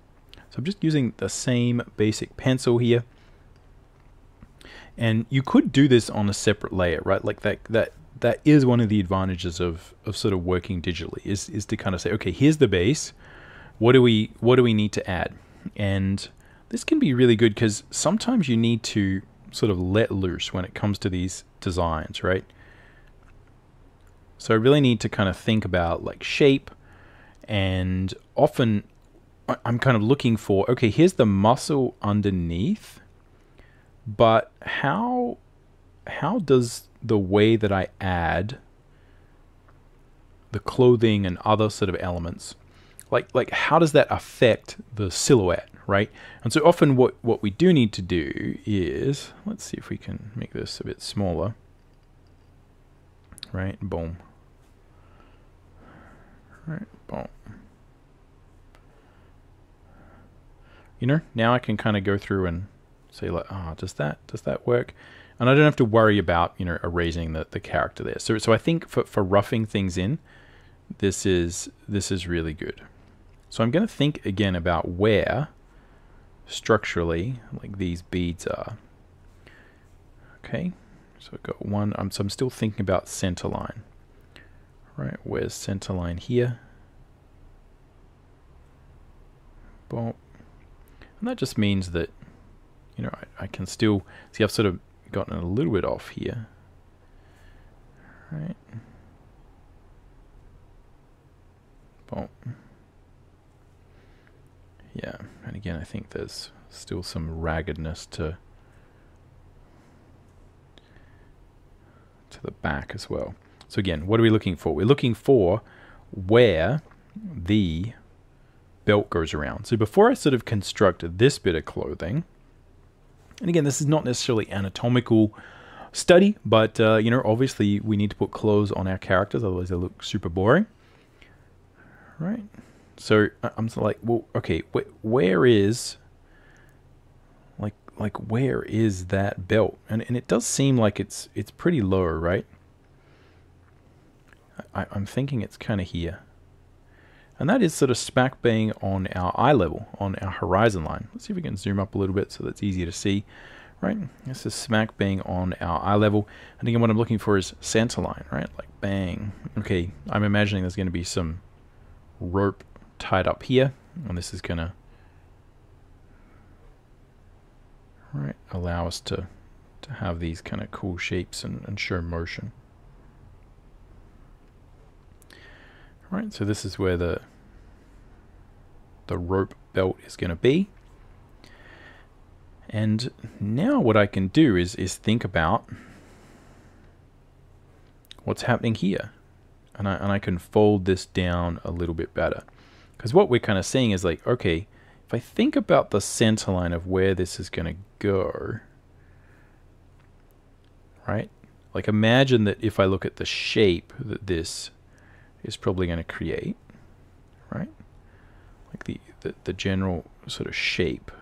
So I'm just using the same basic pencil here. And you could do this on a separate layer, right? Like that is one of the advantages of sort of working digitally, is to kind of say, okay, here's the base. What do we need to add? And this can be really good because sometimes you need to sort of let loose when it comes to these designs, right? So I really need to kind of think about like shape, and often I'm kind of looking for, okay, here's the muscle underneath, but how does the way that I add the clothing and other sort of elements, like how does that affect the silhouette, right? And so often what we do need to do is, let's see if we can make this a bit smaller, right? Boom. Right, boom. You know, now I can kind of go through and say like, oh, does that work? And I don't have to worry about, you know, erasing the character there. So I think for roughing things in, this is really good. So I'm going to think again about where structurally like these beads are. Okay, so I've got one. So I'm still thinking about center line. Right, where's center line here? Boom. And that just means that, you know, I can still see I've sort of gotten a little bit off here. Right. Boom. Yeah, and again, I think there's still some raggedness to the back as well. So again, what are we looking for? We're looking for where the belt goes around. So before I sort of construct this bit of clothing, and again, this is not necessarily anatomical study, but you know, obviously we need to put clothes on our characters, otherwise they look super boring. Right? So I'm sort of like, well, okay, where is like where is that belt? And it does seem like it's pretty low, right? I'm thinking it's kind of here. And that is sort of smack bang on our eye level, on our horizon line. Let's see if we can zoom up a little bit so that's easier to see. Right, this is smack bang on our eye level. And again, what I'm looking for is center line, right? Like bang. Okay, I'm imagining there's going to be some rope tied up here, and this is going to allow us to have these kind of cool shapes and show motion. Right, so this is where the rope belt is going to be. And now what I can do is think about what's happening here. And I can fold this down a little bit better. Because what we're kind of seeing is like, okay, if I think about the center line of where this is going to go, right? Like imagine that if I look at the shape that this is probably going to create, right? Like the general sort of shape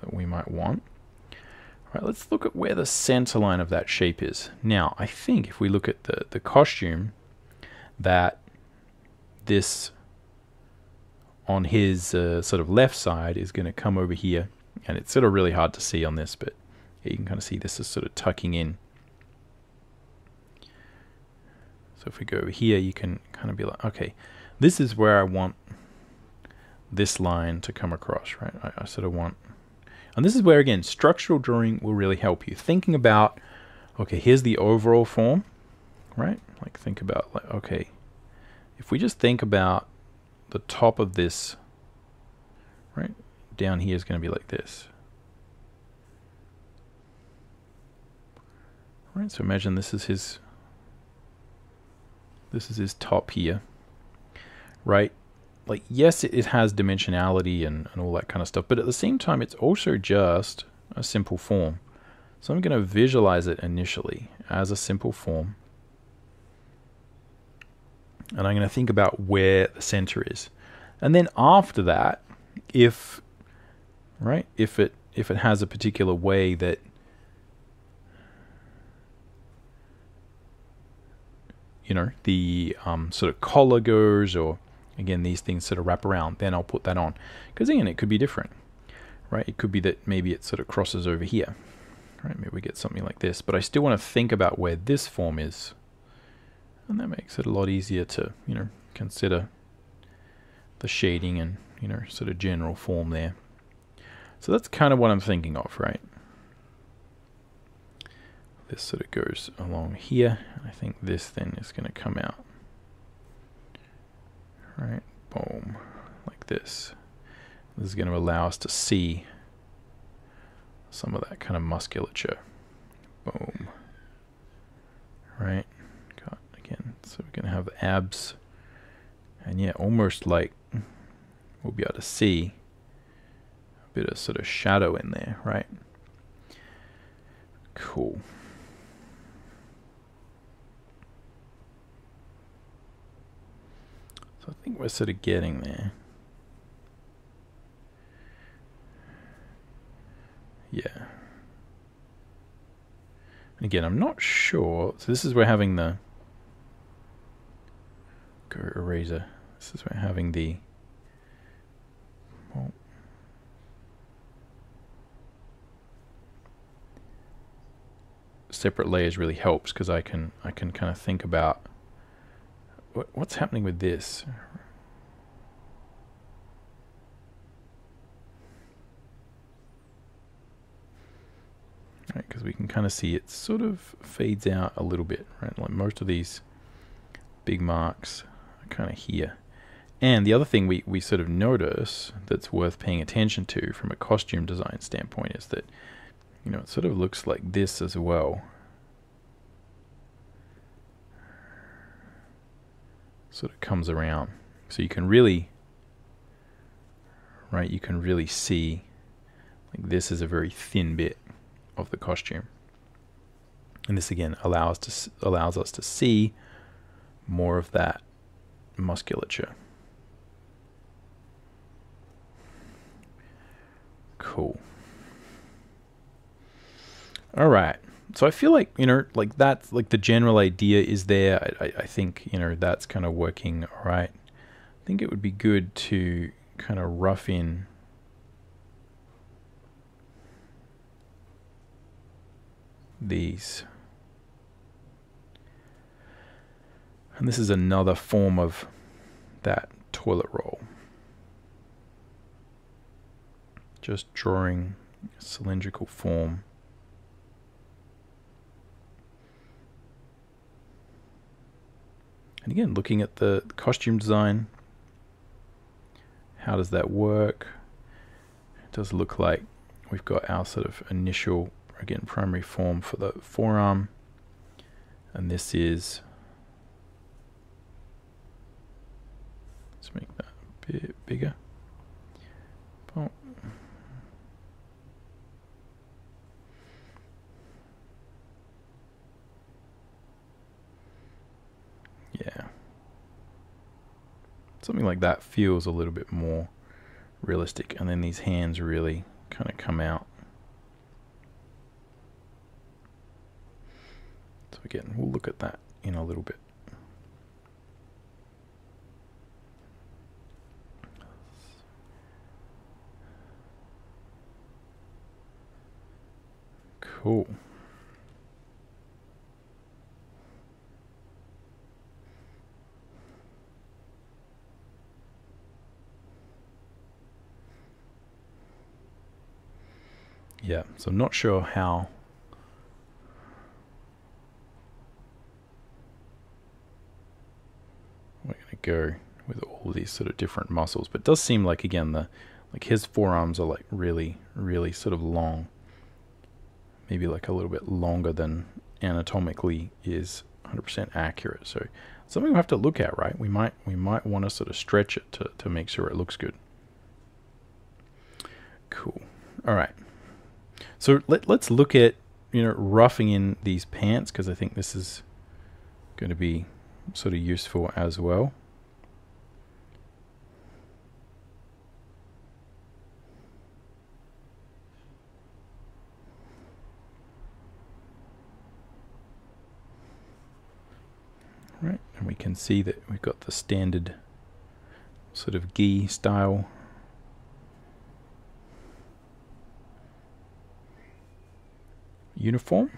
that we might want. All right, let's look at where the center line of that shape is. Now, I think if we look at the costume, that this on his sort of left side is going to come over here, and it's sort of really hard to see on this, but yeah, you can kind of see this is sort of tucking in. So if we go over here, you can kind of be like, okay, this is where I want this line to come across, right? I sort of want, and this is where, again, structural drawing will really help you. Thinking about, okay, here's the overall form, right? Like think about, like, okay, if we just think about the top of this, right, down here is going to be like this. Right, so imagine this is his top here, right? Like, yes, it has dimensionality and all that kind of stuff, but at the same time, it's also just a simple form. So I'm going to visualize it initially as a simple form. And I'm going to think about where the center is. And then after that, if it has a particular way that the sort of collar goes, or again, these things sort of wrap around, then I'll put that on. Because again, it could be different, right? It could be that maybe it sort of crosses over here, right? Maybe we get something like this, but I still want to think about where this form is. And that makes it a lot easier to, consider the shading and, sort of general form there. So that's kind of what I'm thinking of, right? This sort of goes along here. I think this then is going to come out. Right, boom, like this. This is going to allow us to see some of that kind of musculature. Boom. Right, got again. So we're going to have abs, and yeah, almost like we'll be able to see a bit of sort of shadow in there, right? Cool. So I think we're sort of getting there. Yeah. And again, I'm not sure. So this is where having the eraser. This is where having the separate layers really helps, because I can kind of think about what's happening with this. Right, because we can kind of see it sort of fades out a little bit, right? Like most of these big marks are kind of here. And the other thing we sort of notice that's worth paying attention to from a costume design standpoint is that, it sort of looks like this as well. Sort of comes around. So you can really, right, you can really see, like, this is a very thin bit of the costume. And this again allows us to see more of that musculature. Cool. All right. So I feel like, you know, like that's like the general idea is there. I think, you know, that's kind of working all right. I think it would be good to kind of rough in these. And this is another form of that toilet roll. Just drawing a cylindrical form. And again, looking at the costume design, how does that work? It does look like we've got our sort of initial, again, primary form for the forearm. And this is, let's make that a bit bigger. Oh. Yeah. Something like that feels a little bit more realistic. And then these hands really kind of come out. So again, we'll look at that in a little bit. Cool. Yeah, so I'm not sure how we're going to go with all these sort of different muscles, but it does seem like, again, like his forearms are like really, really sort of long, maybe like a little bit longer than anatomically is 100% accurate. So something we'll have to look at, right? We might want to sort of stretch it to make sure it looks good. Cool. All right. So let's look at, you know, roughing in these pants, because I think this is going to be sort of useful as well. Right, and we can see that we've got the standard sort of gi style uniform.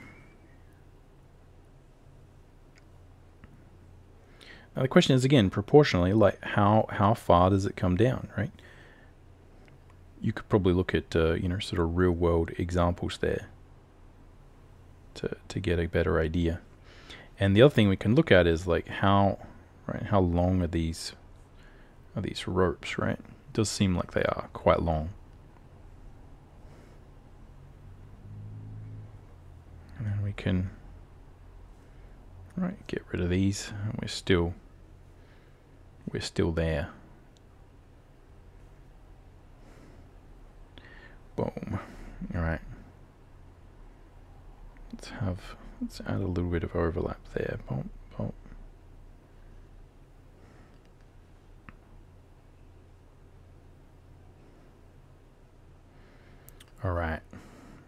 Now the question is, again, proportionally, like how far does it come down, right? You could probably look at you know, sort of real world examples there to get a better idea. And the other thing we can look at is like how long are these ropes, right? It does seem like they are quite long. And then we can get rid of these, and we're still there. Boom. All right. Let's add a little bit of overlap there. Boom, boom. All right.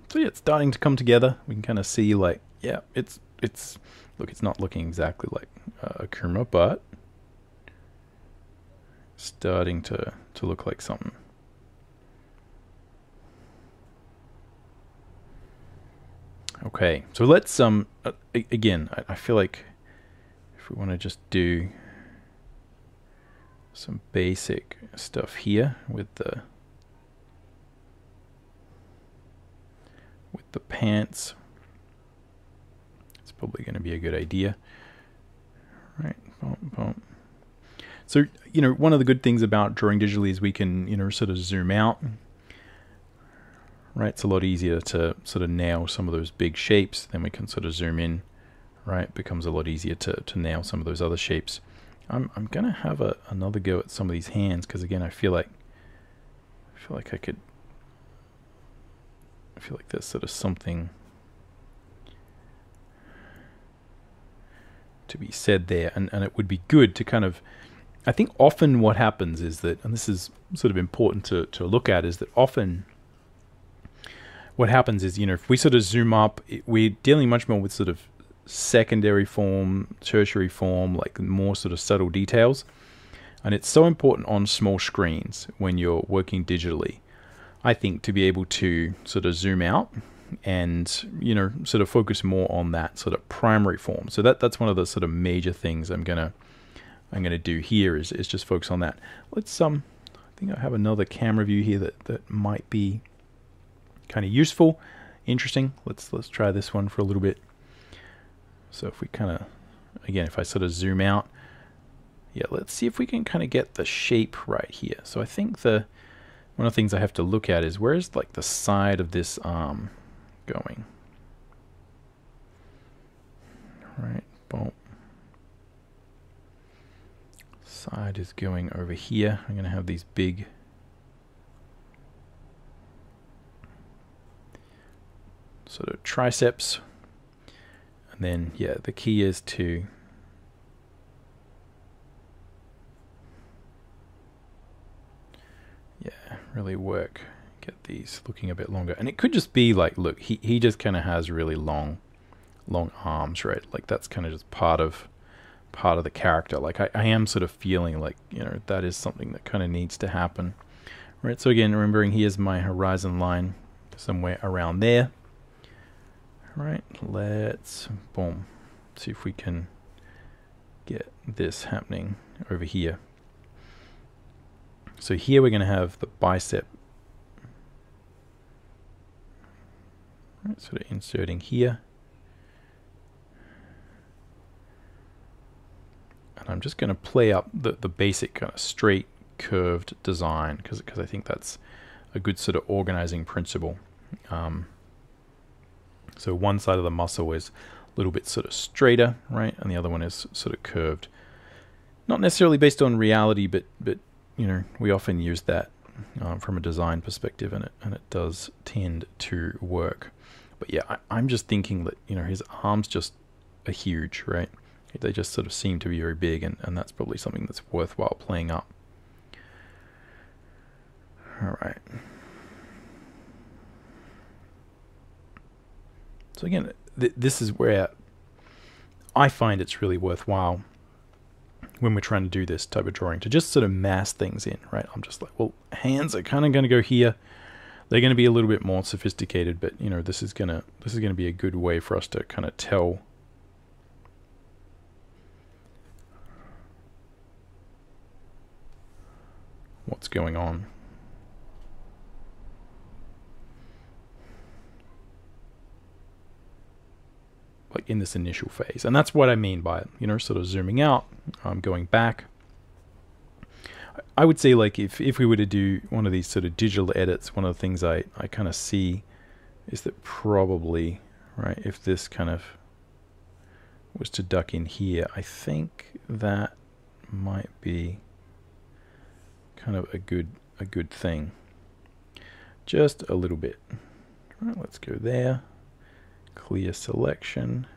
So yeah, it's starting to come together. We can kind of see, like, yeah, it's look, it's not looking exactly like Akuma, but starting to look like something. Okay, so let's again, I feel like if we want to just do some basic stuff here with the pants, it's probably going to be a good idea. Right, boom, boom. So, you know, one of the good things about drawing digitally is we can, you know, sort of zoom out. Right, it's a lot easier to sort of nail some of those big shapes. Then we can sort of zoom in. Right, it becomes a lot easier to nail some of those other shapes. I'm gonna have another go at some of these hands, because again, I feel like there's sort of something to be said there, and it would be good to kind of, I think often what happens is that, and this is sort of important to look at, is that often what happens is, if we sort of zoom up, we're dealing much more with sort of secondary form, tertiary form, like more sort of subtle details. And it's so important on small screens when you're working digitally, I think, to be able to sort of zoom out and, sort of focus more on that sort of primary form. So that's one of the sort of major things I'm gonna do here is just focus on that. Let's I think I have another camera view here that might be kind of useful, interesting. Let's try this one for a little bit. So if we kind of, again, if I sort of zoom out, yeah, let's see if we can kind of get the shape right here. So I think one of the things I have to look at is where's like the side of this arm going? Right, boom. Side is going over here. I'm going to have these big sort of triceps. And then, yeah, the key is to really get these looking a bit longer. And it could just be like, look, he just kind of has really long arms, right? Like that's kind of just part of the character. Like I am sort of feeling like, that is something that kind of needs to happen, right? So again, remembering here's my horizon line somewhere around there. Right, let's boom, see if we can get this happening over here. So here we're going to have the bicep, right, sort of inserting here. And I'm just going to play up the basic kind of straight curved design because I think that's a good sort of organizing principle. So one side of the muscle is a little bit sort of straighter, right, and the other one is sort of curved. Not necessarily based on reality, but we often use that from a design perspective, and it does tend to work. But yeah, I'm just thinking that his arms just are huge, right? They just sort of seem to be very big, and that's probably something that's worthwhile playing up. All right. So again, this is where I find it's really worthwhile when we're trying to do this type of drawing to just sort of mass things in, right? I'm just like, well, hands are kind of going to go here. They're going to be a little bit more sophisticated, but this is gonna be a good way for us to kind of tell what's going on. Like in this initial phase. And that's what I mean by it, sort of zooming out, going back. I would say, like, if we were to do one of these sort of digital edits, one of the things I kind of see is that probably, right, if this kind of was to duck in here, I think that might be kind of a good thing. Just a little bit. Right, let's go there. Clear selection,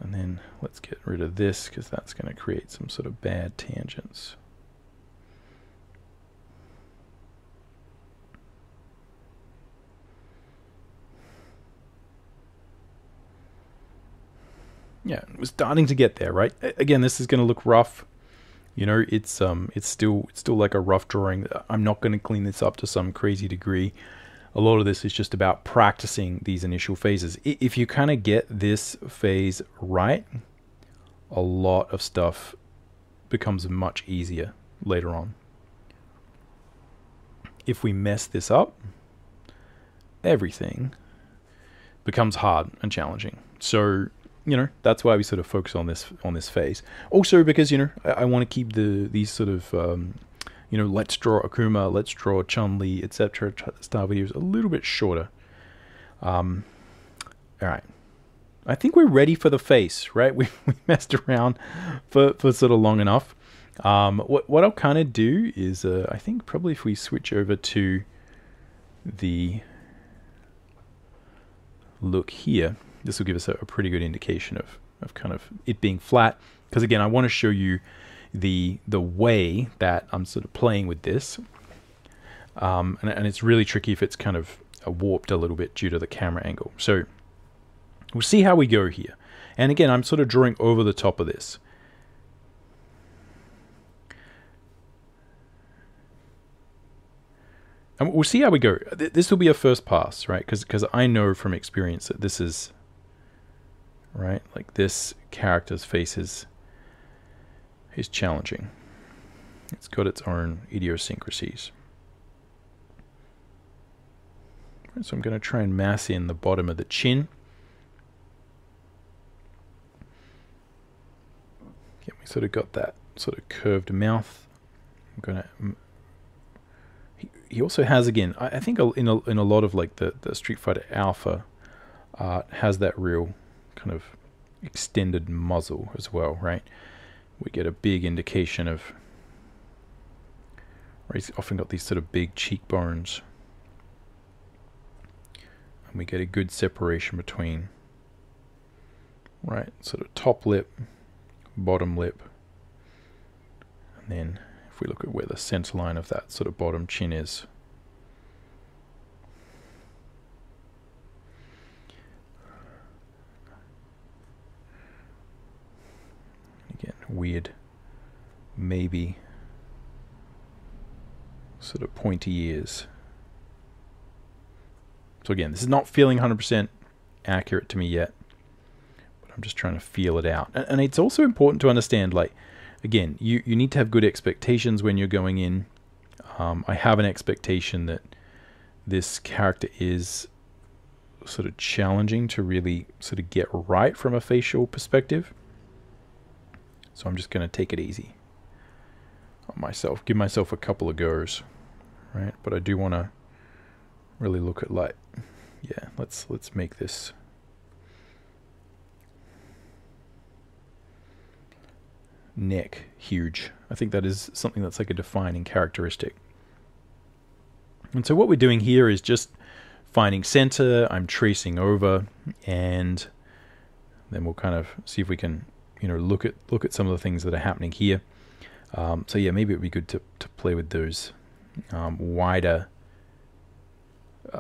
and then let's get rid of this because that's going to create some sort of bad tangents. Yeah, we're starting to get there, right? Again, this is going to look rough. It's still like a rough drawing. I'm not going to clean this up to some crazy degree. A lot of this is just about practicing these initial phases. If you kind of get this phase right, a lot of stuff becomes much easier later on. If we mess this up, everything becomes hard and challenging. So, that's why we sort of focus on this phase. Also because, I want to keep these sort of let's draw Akuma, let's draw Chun-Li, etc. style videos a little bit shorter. All right. I think we're ready for the face, right? We messed around for sort of long enough. What I'll kind of do is, I think probably if we switch over to the look here, this will give us a pretty good indication of kind of it being flat. Because again, I want to show you the way that I'm sort of playing with this, and it's really tricky if it's kind of warped a little bit due to the camera angle. So we'll see how we go here. And again, I'm sort of drawing over the top of this. And we'll see how we go. This will be a first pass, right? Because I know from experience that this is, right, like this character's face is challenging. It's got its own idiosyncrasies. Right, so I'm going to try and mass in the bottom of the chin. Yeah, we sort of got that sort of curved mouth. I'm going to... He also has, again, I think in a lot of like the Street Fighter Alpha art has that real kind of extended muzzle as well, right? We get a big indication of, where he's often got these sort of big cheekbones, and we get a good separation between, right, sort of top lip, bottom lip, and then if we look at where the center line of that sort of bottom chin is. Again, weird, maybe sort of pointy ears. So again, this is not feeling 100% accurate to me yet, but I'm just trying to feel it out. And it's also important to understand, like, again, you need to have good expectations when you're going in. I have an expectation that this character is sort of challenging to really sort of get right from a facial perspective. So I'm just going to take it easy on myself, give myself a couple of goes, right? But I do want to really look at, like, yeah, let's make this neck huge. I think that is something that's like a defining characteristic. And so what we're doing here is just finding center. I'm tracing over, and then we'll kind of see if we can, you know, look at some of the things that are happening here. So yeah, maybe it would be good to play with those wider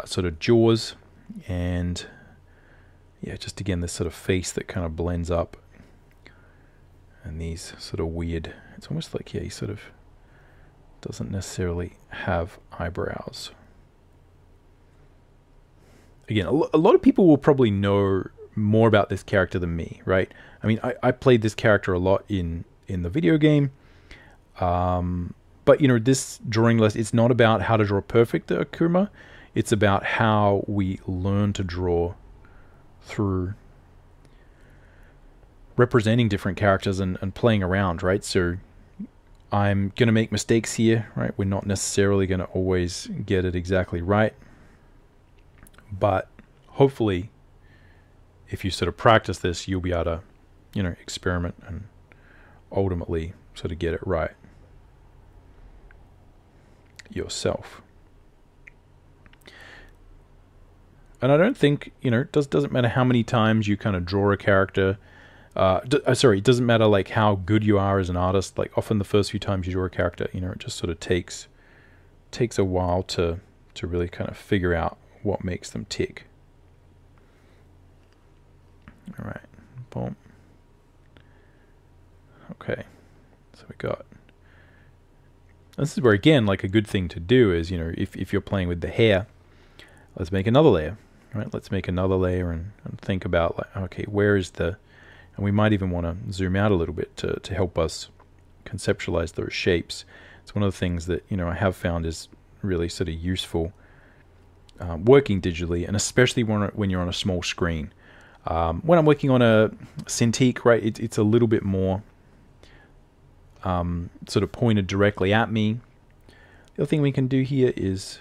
sort of jaws, and yeah, just again this sort of face that kind of blends up. And these sort of weird, it's almost like, yeah, he sort of doesn't necessarily have eyebrows. Again, a lot of people will probably know more about this character than me, right? I mean, I played this character a lot in the video game. But, you know, this drawing lesson, it's not about how to draw perfect the Akuma. It's about how we learn to draw through representing different characters and playing around, right? So I'm going to make mistakes here, right? We're not necessarily going to always get it exactly right. But hopefully, if you sort of practice this, you'll be able to, you know, experiment and ultimately sort of get it right yourself. And I don't think, you know, it doesn't matter how many times you kind of draw a character. Sorry, it doesn't matter like how good you are as an artist. Like often the first few times you draw a character, you know, it just sort of takes a while to really kind of figure out what makes them tick. All right, boom. Okay, so we got. This is where again, like a good thing to do is, you know, if you're playing with the hair, let's make another layer, right? Let's make another layer and think about like, okay, where is the. And we might even want to zoom out a little bit to help us conceptualize those shapes. It's one of the things that, you know, I have found is really sort of useful working digitally, and especially when you're on a small screen. When I'm working on a Cintiq, right, it's a little bit more sort of pointed directly at me. The other thing we can do here is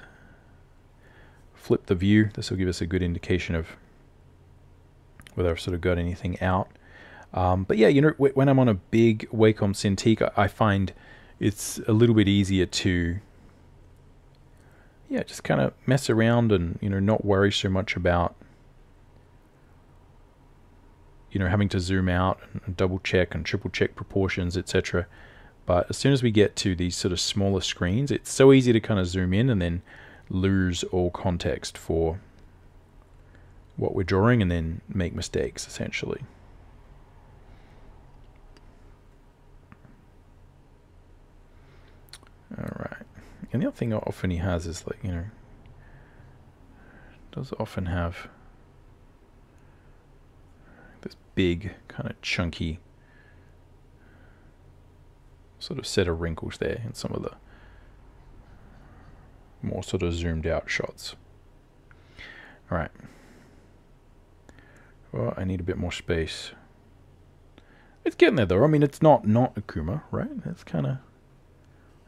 flip the view. This will give us a good indication of whether I've sort of got anything out. But yeah, you know, when I'm on a big Wacom Cintiq, I find it's a little bit easier to, yeah, just kind of mess around and, you know, not worry so much about, you know, having to zoom out and double check and triple check proportions, etc. But as soon as we get to these sort of smaller screens, it's so easy to kind of zoom in and then lose all context for what we're drawing and then make mistakes, essentially. Alright. And the other thing often he has is, like, you know, does often have this big, kind of chunky sort of set of wrinkles there in some of the more sort of zoomed out shots. Alright. Well, I need a bit more space. It's getting there though. I mean, it's not Akuma, right? It's kind of,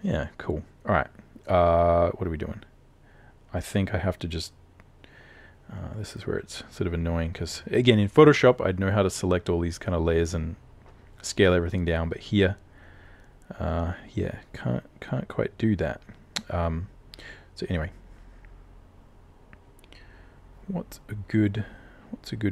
yeah, cool. Alright. What are we doing? I think I have to just, this is where it's sort of annoying, because again, in Photoshop, I'd know how to select all these kind of layers and scale everything down, but here, yeah, can't quite do that. So anyway, what's a good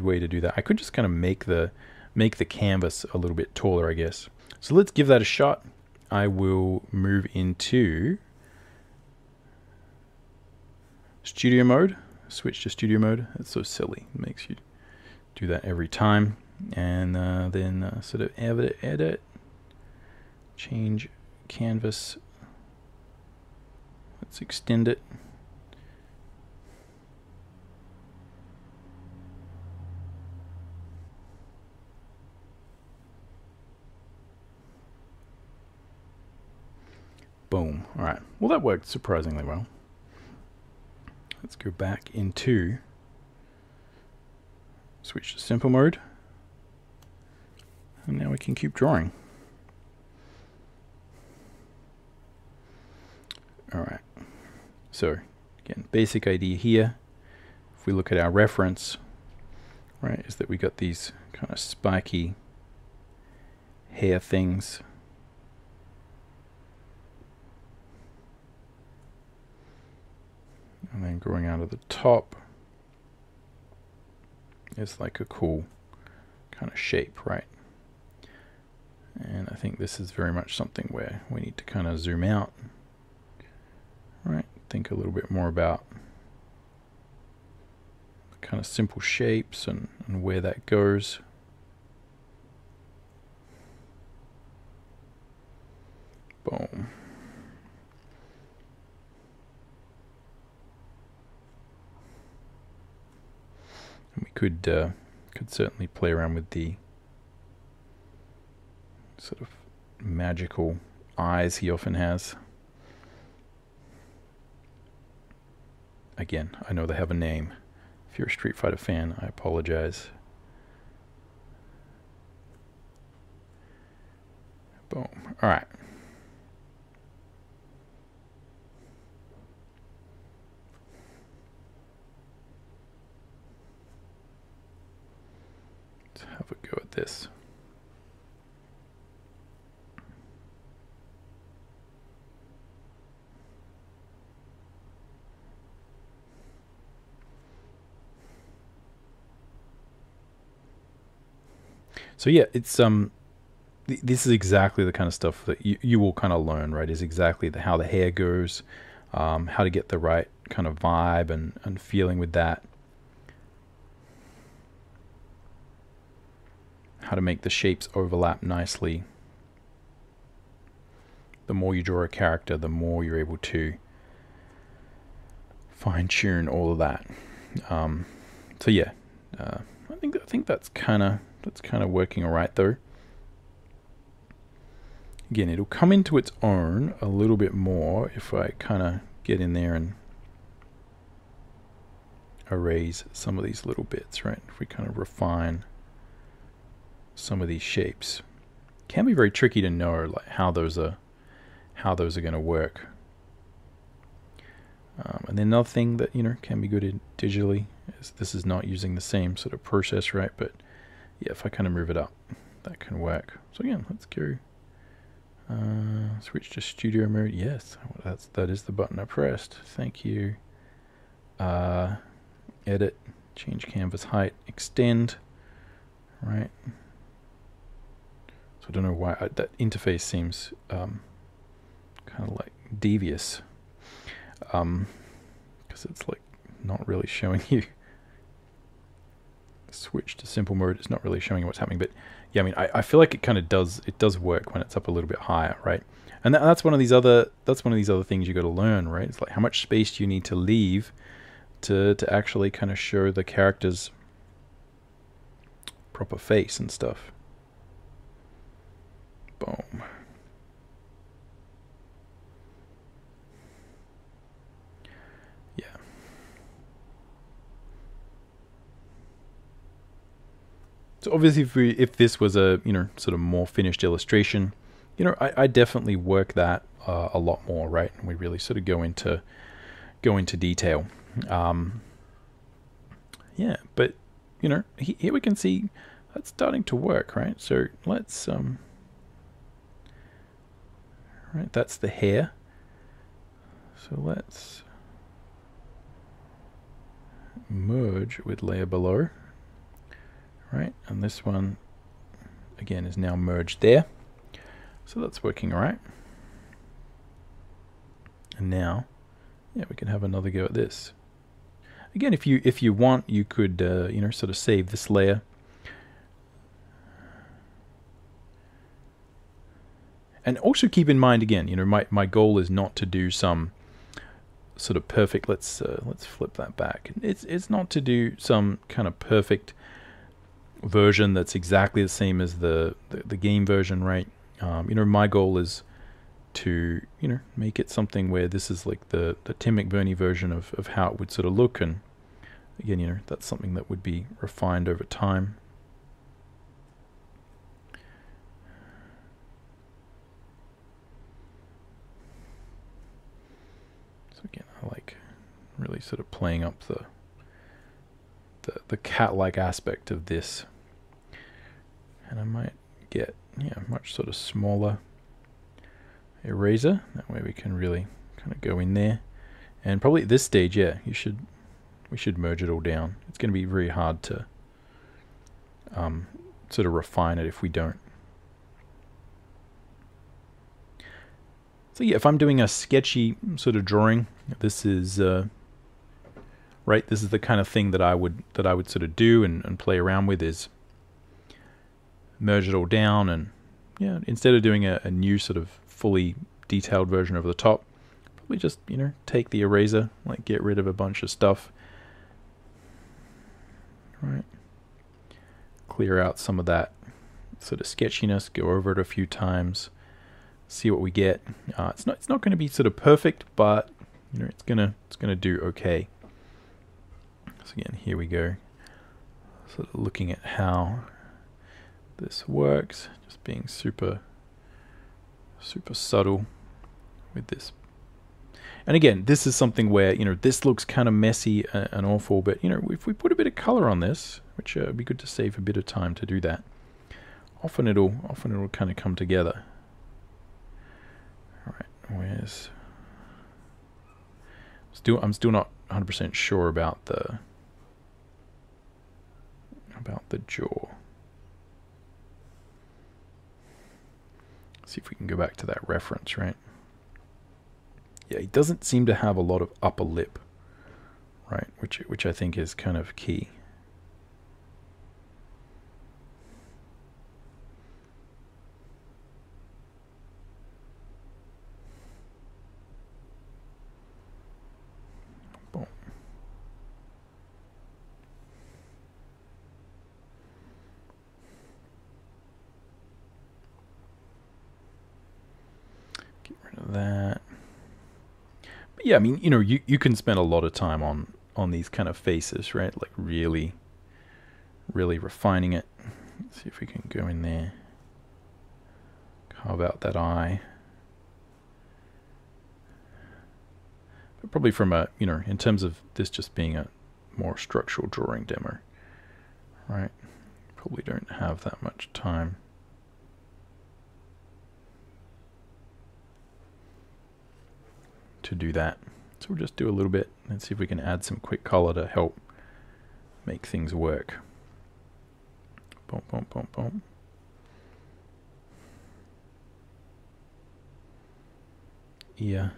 way to do that? I could just kind of make the canvas a little bit taller, I guess. So let's give that a shot. I will move into studio mode. Switch to studio mode. It's so silly. It makes you do that every time. And then sort of edit, change canvas. Let's extend it. Boom. All right. Well, that worked surprisingly well. Let's go back into switch to simple mode. And now we can keep drawing. All right. So again, basic idea here, if we look at our reference, right, is that we got these kind of spiky hair things. And then growing out of the top is like a cool kind of shape, right? And I think this is very much something where we need to kind of zoom out, right? Think a little bit more about the kind of simple shapes and where that goes. Boom. And we could certainly play around with the sort of magical eyes he often has. Again, I know they have a name. If you're a Street Fighter fan, I apologize. Boom. All right. Let's have a go at this. So yeah, it's this is exactly the kind of stuff that you will kind of learn, right? Is exactly how the hair goes, how to get the right kind of vibe and feeling with that, how to make the shapes overlap nicely. The more you draw a character, the more you're able to fine-tune all of that. So yeah, I think that's kind of working all right though. Again, it'll come into its own a little bit more if I kind of get in there and erase some of these little bits, right? If we kind of refine some of these shapes. It can be very tricky to know like how those are going to work. And then another thing that, you know, can be good digitally is this is not using the same sort of process, right? But yeah, if I kind of move it up, that can work. So again, let's go switch to studio mode. Yes, that is the button I pressed. Thank you. Edit, change canvas height, extend, right? So I don't know why that interface seems kind of like devious. because it's like not really showing you. Switch to simple mode, it's not really showing you what's happening, but yeah, I mean, I feel like it kind of does work when it's up a little bit higher, right? And that's one of these other things you got to learn, right? It's like how much space do you need to leave to actually kind of show the character's proper face and stuff. Boom. Yeah. So obviously, if this was a sort of more finished illustration, I definitely work that a lot more, right? And we really sort of go into detail. Yeah, but here we can see that's starting to work, right? So let's right, that's the hair. So let's merge with layer below. Right, and this one again is now merged there, so that's working all right. And now, yeah, we can have another go at this. Again, if you want, you could sort of save this layer, and also keep in mind again, my goal is not to do some sort of perfect. Let's flip that back. It's not to do some kind of perfect version that's exactly the same as the game version, right? My goal is to make it something where this is like the Tim McBurney version of how it would sort of look, and again, that's something that would be refined over time. So again, I like really sort of playing up the cat-like aspect of this. And I might get much sort of smaller eraser. That way we can really kind of go in there. And probably at this stage, yeah, we should merge it all down. It's going to be very hard to sort of refine it if we don't. So yeah, if I'm doing a sketchy sort of drawing, this is right. This is the kind of thing that I would sort of do and play around with, is merge it all down, and yeah, instead of doing a new sort of fully detailed version over the top, probably just take the eraser, like get rid of a bunch of stuff, right? Clear out some of that sort of sketchiness, go over it a few times, see what we get. It's not going to be sort of perfect, but it's gonna do okay. So again, here we go, sort of looking at how this works, just being super subtle with this. And again, this is something where this looks kind of messy and awful, but if we put a bit of color on this, which would be good to save a bit of time to do that, often it'll kind of come together. All right, I'm still not 100% sure about the jaw. See if we can go back to that reference, right? Yeah, he doesn't seem to have a lot of upper lip, right? Which I think is kind of key. Boom. Get rid of that. But yeah, I mean, you can spend a lot of time on these kind of faces, right? Like really refining it. Let's see if we can go in there, carve out that eye. But probably from a, in terms of this just being a more structural drawing demo, right? Probably don't have that much time. To do that. So we'll just do a little bit and see if we can add some quick color to help make things work. Boom, boom, boom, boom. Ear.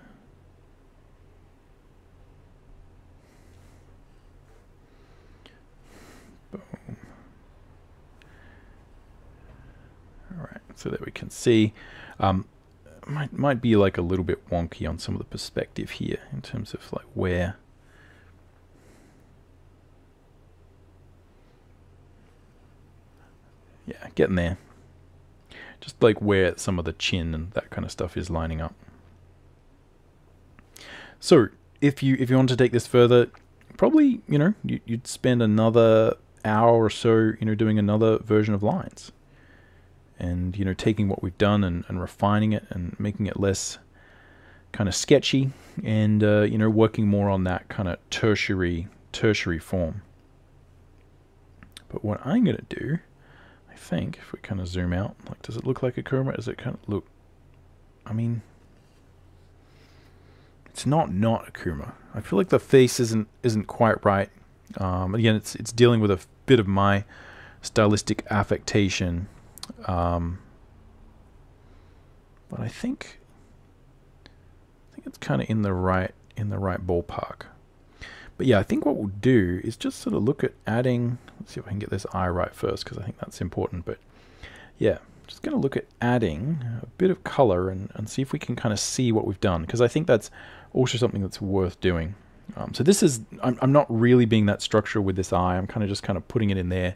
so that we can see. Might be like a little bit wonky on some of the perspective here in terms of like where. Yeah, getting there. Just like where some of the chin and that kind of stuff is lining up. So if you want to take this further, probably, you know, you'd spend another hour or so, you know, doing another version of lines. And, you know, taking what we've done and refining it and making it less kind of sketchy and, you know, working more on that kind of tertiary form. But what I'm going to do, I think, if we kind of zoom out, like, does it look like Akuma? Does it kind of look, I mean, it's not Akuma. I feel like the face isn't quite right. Again, it's dealing with a bit of my stylistic affectation. But I think it's kind of in the right ballpark. But yeah, I think what we'll do is just sort of look at adding. Let's see if I can get this eye right first, because I think that's important. But yeah, just going to look at adding a bit of color and see if we can kind of see what we've done, because I think that's also something that's worth doing. So this is, I'm not really being that structural with this eye. I'm kind of putting it in there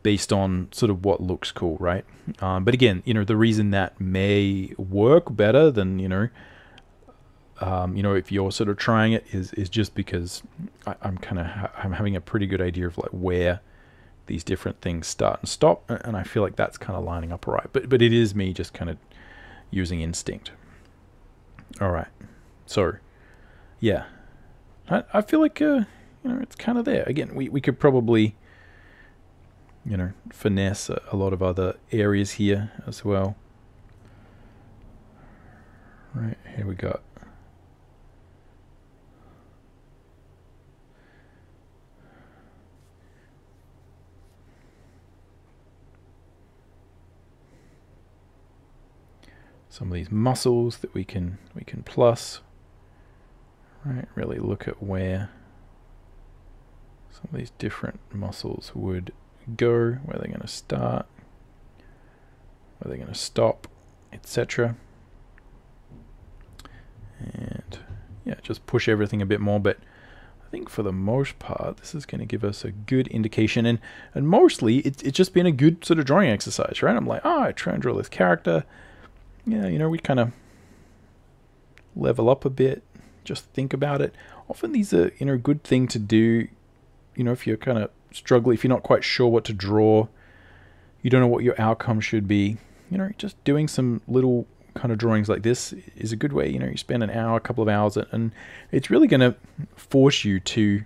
based on sort of what looks cool, right? But again, you know, the reason that may work better than, you know, if you're sort of trying it is just because I'm having a pretty good idea of like where these different things start and stop, and I feel like that's kind of lining up all right. But it is me just kind of using instinct. All right, so yeah, I feel like you know, it's kind of there. Again, we could probably, you know, finesse a lot of other areas here as well. Right, here we got some of these muscles that we can plus. Right, really look at where some of these different muscles would go, where they're going to start, where they're going to stop, etc. And yeah, just push everything a bit more. But I think for the most part, this is going to give us a good indication. And mostly, it's just been a good sort of drawing exercise, right? I'm like, oh, I try and draw this character. Yeah, you know, we kind of level up a bit, just think about it. Often these are, you know, a good thing to do, you know, if you're kind of struggling, if you're not quite sure what to draw, you don't know what your outcome should be, you know, just doing some little kind of drawings like this is a good way. You know, you spend an hour, a couple of hours, and it's really going to force you to,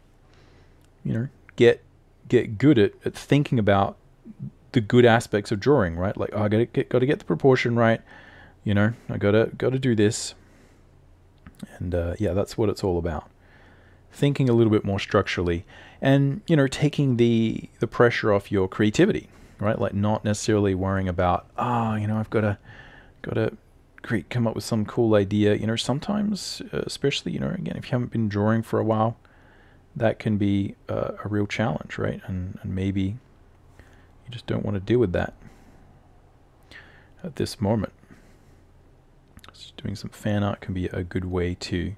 you know, get good at thinking about the good aspects of drawing, right? Like, oh, I got to get the proportion right. You know, I gotta do this, and yeah, that's what it's all about. Thinking a little bit more structurally, and you know, taking the pressure off your creativity, right? Like not necessarily worrying about, you know, I've got to come up with some cool idea. You know, sometimes, especially, you know, again, if you haven't been drawing for a while, that can be a real challenge, right? And maybe you just don't want to deal with that at this moment. Doing some fan art can be a good way to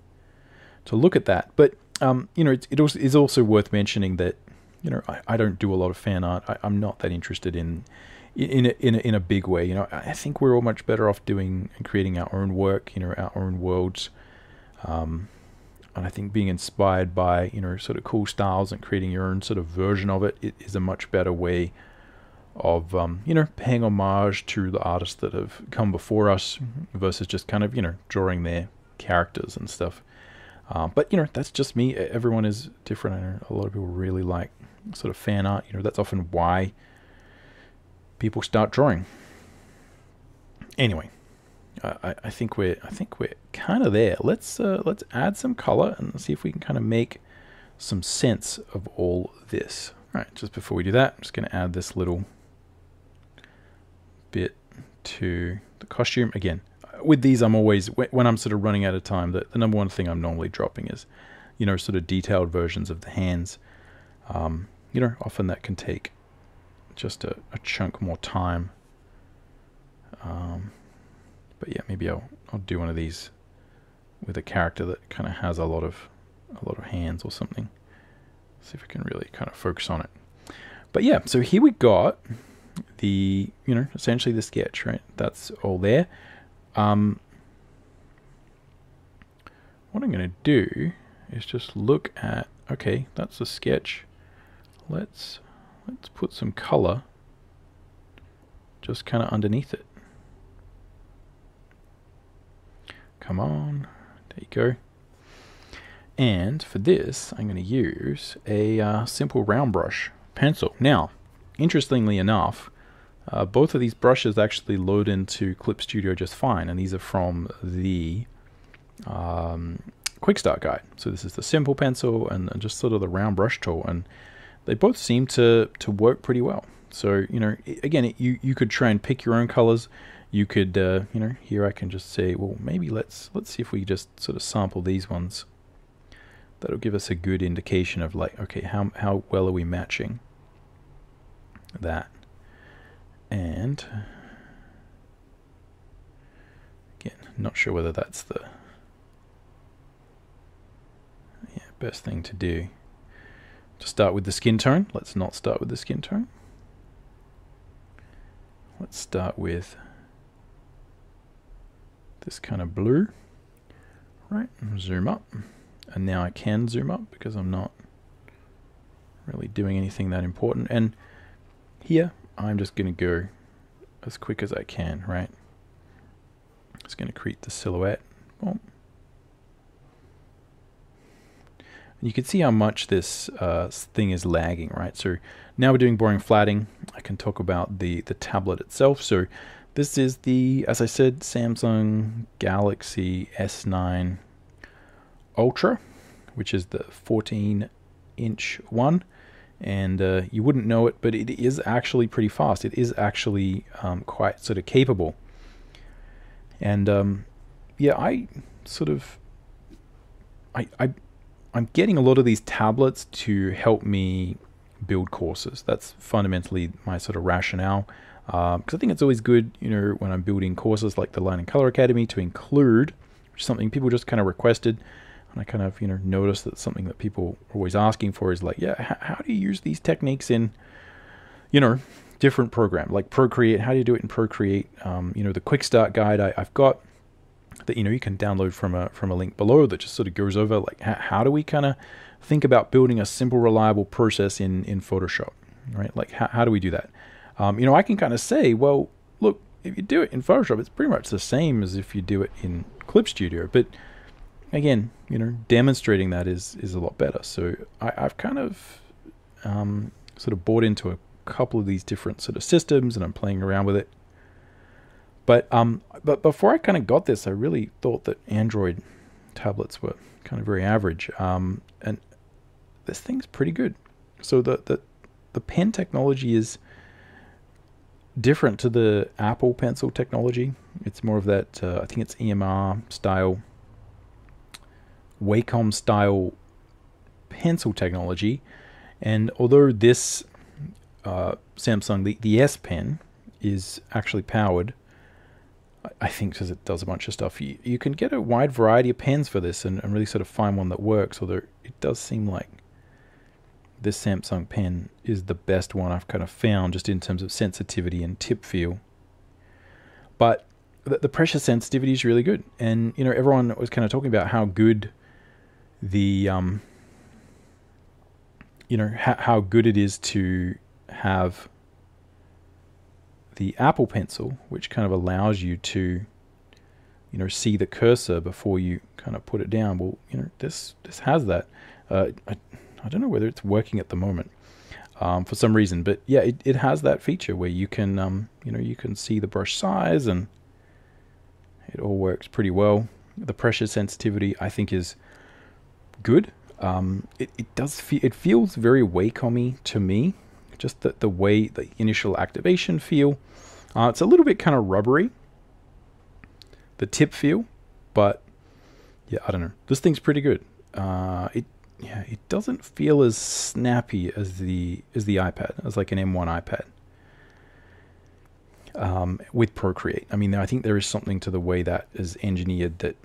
look at that. But you know, it is also worth mentioning that, you know, I don't do a lot of fan art. I'm not that interested in a big way. You know, I think we're all much better off doing and creating our own work. You know, our own worlds. And I think being inspired by, you know, sort of cool styles and creating your own sort of version of it is a much better way of, you know, paying homage to the artists that have come before us versus just kind of, you know, drawing their characters and stuff. But, you know, that's just me. Everyone is different. I know a lot of people really like sort of fan art. You know, that's often why people start drawing. Anyway, I think we're kind of there. Let's add some color and see if we can kind of make some sense of all this. All right, just before we do that, I'm just going to add this little bit to the costume. Again, with these, I'm always, when I'm sort of running out of time, the number one thing I'm normally dropping is, you know, sort of detailed versions of the hands. You know, often that can take just a chunk more time But yeah, maybe I'll do one of these with a character that kind of has a lot of hands or something. See if I can really kind of focus on it. But yeah, so here we got the, essentially the sketch, right? That's all there. What I'm going to do is just look at, okay, that's the sketch. Let's put some color just kind of underneath it. Come on, there you go. And for this, I'm going to use a simple round brush pencil. Now, interestingly enough, both of these brushes actually load into Clip Studio just fine, and these are from the Quick Start Guide. So this is the simple pencil and just sort of the round brush tool, and they both seem to work pretty well. So, again, you could try and pick your own colors. You could, here I can just say, well, maybe let's see if we just sort of sample these ones. That'll give us a good indication of like, okay, how well are we matching that? And again, not sure whether that's the best thing to do. To start with the skin tone, let's not start with the skin tone. Let's start with this kind of blue, right? Zoom up. And now I can zoom up because I'm not really doing anything that important. And here, I'm just going to go as quick as I can, right? It's going to create the silhouette. Boom. And you can see how much this thing is lagging, right? So now we're doing boring flatting. I can talk about the tablet itself. So this is the, as I said, Samsung Galaxy S9 Ultra, which is the 14-inch one, and you wouldn't know it, but it is actually pretty fast. It is actually quite sort of capable. And yeah, I'm getting a lot of these tablets to help me build courses. That's fundamentally my sort of rationale. Because I think it's always good, when I'm building courses like the Line and Color Academy, to include something people just kind of requested. And I kind of, noticed that something that people are always asking for is like, yeah, how do you use these techniques in, different programs like Procreate? How do you do it in Procreate? The Quick Start Guide I've got that, you can download from a link below that just sort of goes over like how do we kind of think about building a simple, reliable process in Photoshop, right? Like how do we do that? I can kind of say, well, look, if you do it in Photoshop, it's pretty much the same as if you do it in Clip Studio. But again, demonstrating that is a lot better. So I've kind of sort of bought into a couple of these different sort of systems, and I'm playing around with it. But before I kind of got this, I really thought that Android tablets were kind of very average. And this thing's pretty good. So the pen technology is different to the Apple Pencil technology. It's more of that, I think it's EMR style, Wacom style pencil technology. And although this Samsung, the S Pen, is actually powered, I think because it does a bunch of stuff, you can get a wide variety of pens for this and really sort of find one that works, although it does seem like this Samsung pen is the best one I've kind of found just in terms of sensitivity and tip feel. But the pressure sensitivity is really good. And, everyone was kind of talking about how good the, how good it is to have the Apple Pencil, which kind of allows you to, see the cursor before you kind of put it down. Well, this has that. I don't know whether it's working at the moment for some reason, but yeah, it has that feature where you can, you can see the brush size, and it all works pretty well. The pressure sensitivity, I think, is good. It feels very Wacom-y to me, just the way the initial activation feel. It's a little bit kind of rubbery, the tip feel, but yeah, I don't know. This thing's pretty good. It doesn't feel as snappy as the iPad, as like an M1 iPad. with Procreate. I mean, I think there is something to the way that is engineered that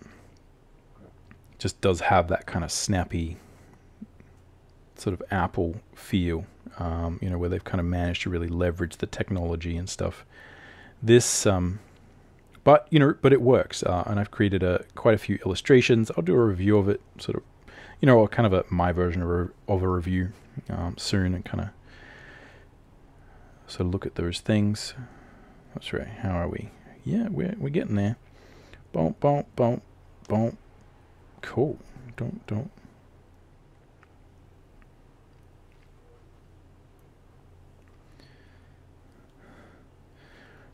just does have that kind of snappy sort of Apple feel, you know, where they've kind of managed to really leverage the technology and stuff. This, but you know, but it works, and I've created quite a few illustrations. I'll do a review of it, sort of, you know, or kind of my version of a review soon, and kind of sort of look at those things. That's right. How are we? Yeah, we're getting there. Boom, boom, boom, boom. Cool. Don't.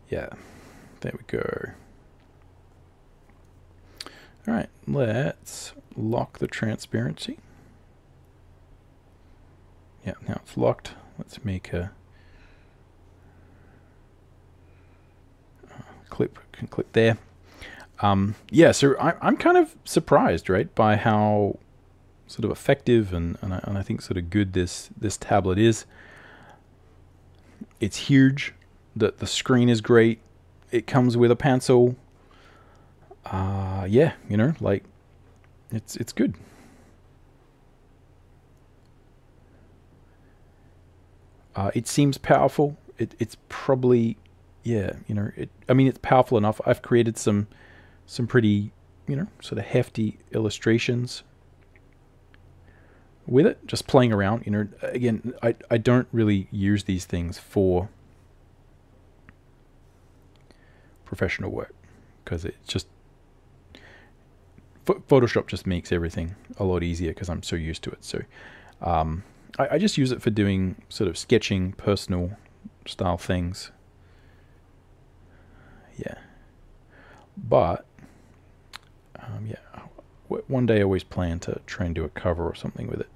Yeah, there we go. All right, let's lock the transparency. Yeah, now it's locked. Let's make a clip there. Yeah, so I'm kind of surprised, right, by how sort of effective and I think sort of good this tablet is. It's huge. The screen is great. It comes with a pencil. Yeah, you know, like it's good. It seems powerful. It's probably, yeah, you know, I mean, it's powerful enough. I've created some pretty, you know, sort of hefty illustrations with it, just playing around. You know, again, I don't really use these things for professional work because it just Photoshop just makes everything a lot easier because I'm so used to it. So I just use it for doing sort of sketching, personal style things. Yeah, but yeah, one day I always plan to try and do a cover or something with it.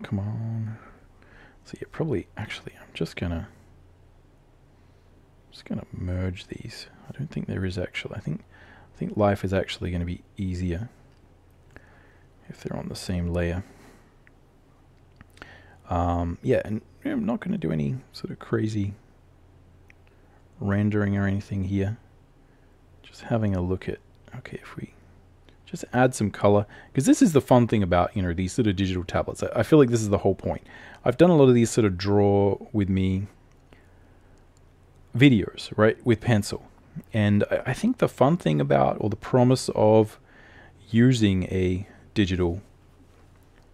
Come on. So yeah, probably actually I'm just gonna merge these. I don't think there is actually. I think life is actually going to be easier if they're on the same layer. Yeah, and I'm not going to do any sort of crazy rendering or anything here. Just having a look at, okay, if we just add some color, because this is the fun thing about, you know, these sort of digital tablets. I feel like this is the whole point. I've done a lot of these sort of draw with me videos, right, with pencil. And I think the fun thing about, or the promise of using a digital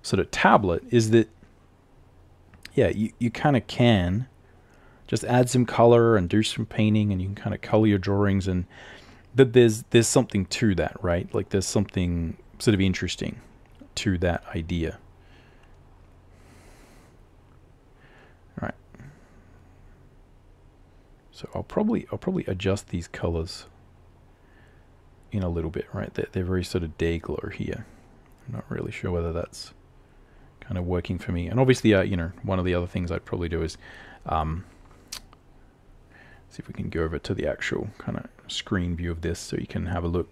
sort of tablet is that, yeah, you kind of can just add some color and do some painting, and you can kind of color your drawings, and that there's something to that, right? Like there's something sort of interesting to that idea. All right. So I'll probably adjust these colors in a little bit, right? They're very sort of day glow here. I'm not really sure whether that's kind of working for me. And obviously, you know, one of the other things I'd probably do is see if we can go over to the actual kind of screen view of this so you can have a look.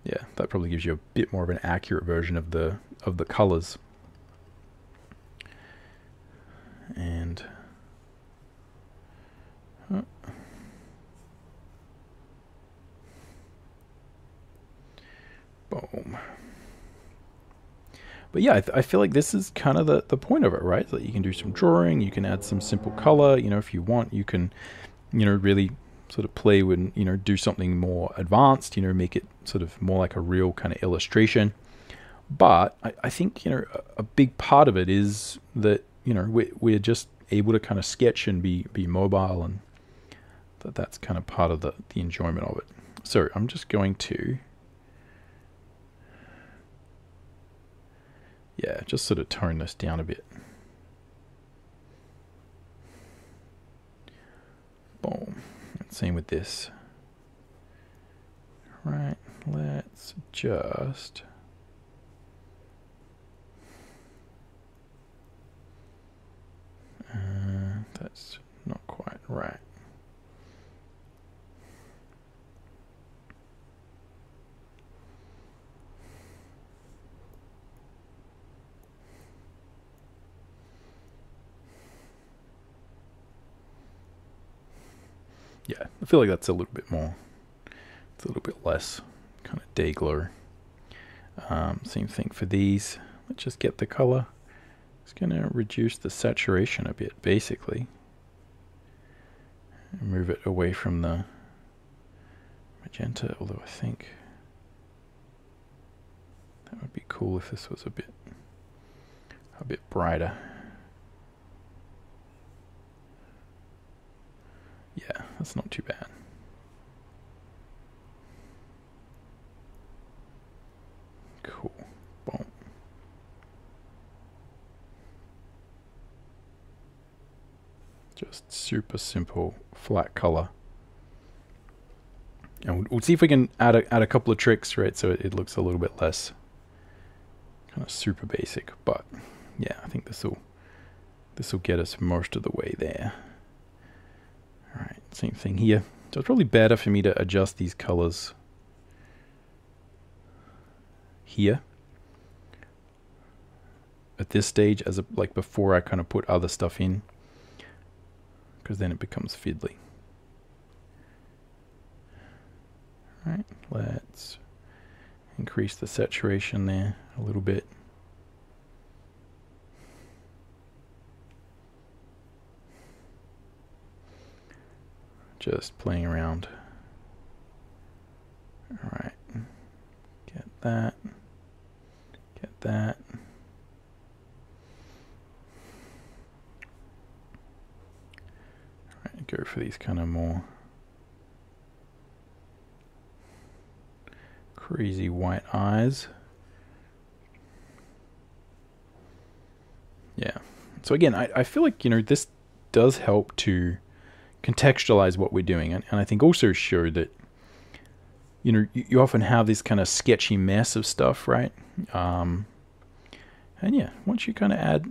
Yeah, that probably gives you a bit more of an accurate version of the colors. And boom. But yeah, I feel like this is kind of the point of it, right? That you can do some drawing, you can add some simple color, you know, if you want, you can, you know, really sort of play with, you know, do something more advanced, you know, make it sort of more like a real kind of illustration. But I think, you know, a big part of it is that, you know, we're just able to kind of sketch and be mobile, and that's kind of part of the enjoyment of it. So I'm just going to, yeah, just sort of tone this down a bit. Boom. And same with this. Right, let's just that's not quite right. Yeah, I feel like that's a little bit more, it's a little bit less kind of day glow. Same thing for these. Let's just get the color. It's going to reduce the saturation a bit, basically. And move it away from the magenta, although I think that would be cool if this was a bit brighter. Yeah, that's not too bad. Cool. Boom. Just super simple flat color. And we'll see if we can add a couple of tricks, right? So it looks a little bit less kind of super basic. But yeah, I think this will get us most of the way there. All right, same thing here. So it's probably better for me to adjust these colors here at this stage, as like before I kind of put other stuff in, because then it becomes fiddly. All right, let's increase the saturation there a little bit. Just playing around. All right, get that, get that. All right, go for these kind of more crazy white eyes. Yeah. So again, I feel like, you know, this does help to contextualize what we're doing, and I think also show that, you know, you often have this kind of sketchy mess of stuff, right? And yeah, once you kind of add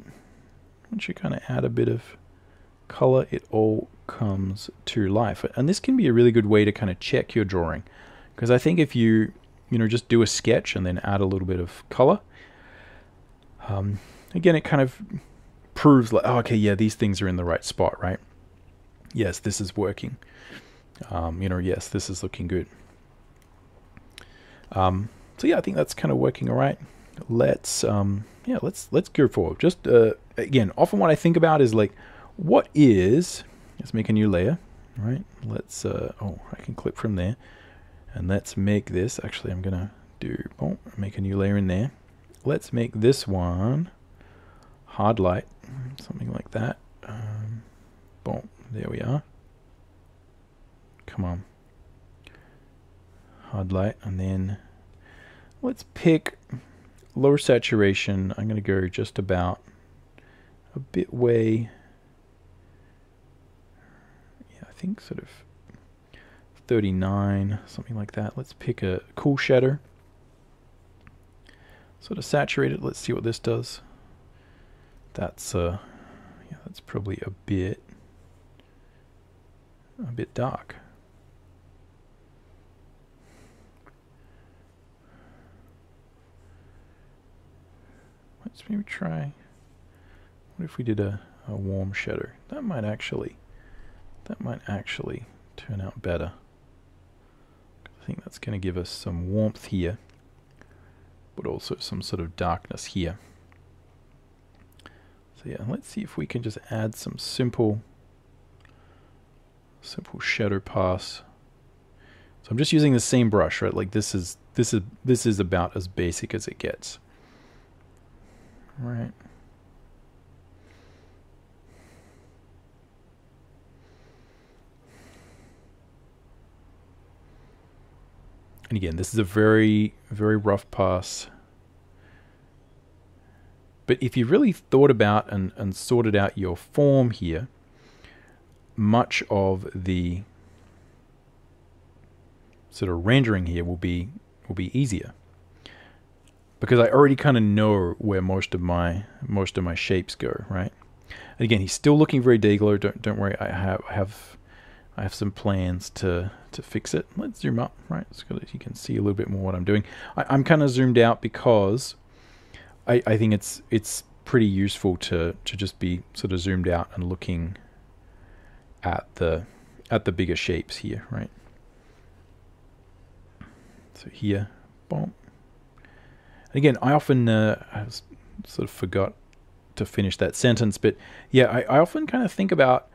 a bit of color, it all comes to life. And this can be a really good way to kind of check your drawing, because I think if you know, just do a sketch and then add a little bit of color, again, it kind of proves like, oh, okay, yeah, these things are in the right spot, right? Yes, this is working. You know, yes, this is looking good. So yeah, I think that's kind of working all right. Let's go forward. Just again, often what I think about is like, let's make a new layer, right? Let's oh, I can click from there, and let's make this. Actually, I'm gonna make a new layer in there. Let's make this one hard light, something like that. Boom. There we are. Come on. Hard light, and then let's pick lower saturation. I'm going to go just about a bit way. Yeah, I think sort of 39, something like that. Let's pick a cool shadow. Sort of saturate it. Let's see what this does. That's yeah, that's probably a bit dark. Let's maybe try, what if we did a warm shadow? That might actually turn out better. I think that's going to give us some warmth here, but also some sort of darkness here. So yeah, let's see if we can just add some simple shadow pass. So I'm just using the same brush, right? Like this is about as basic as it gets. Right. And again, this is a very, very rough pass. But if you really thought about and sorted out your form here, much of the sort of rendering here will be easier, because I already kind of know where most of my shapes go, right? And again, he's still looking very day-glow. Don't worry, I have some plans to fix it. Let's zoom up, right, so that you can see a little bit more what I'm doing. I'm kind of zoomed out because I think it's pretty useful to just be sort of zoomed out and looking at the at the bigger shapes here, right? So here, boom. Again, I often I sort of forgot to finish that sentence, but yeah, I often kind of think about,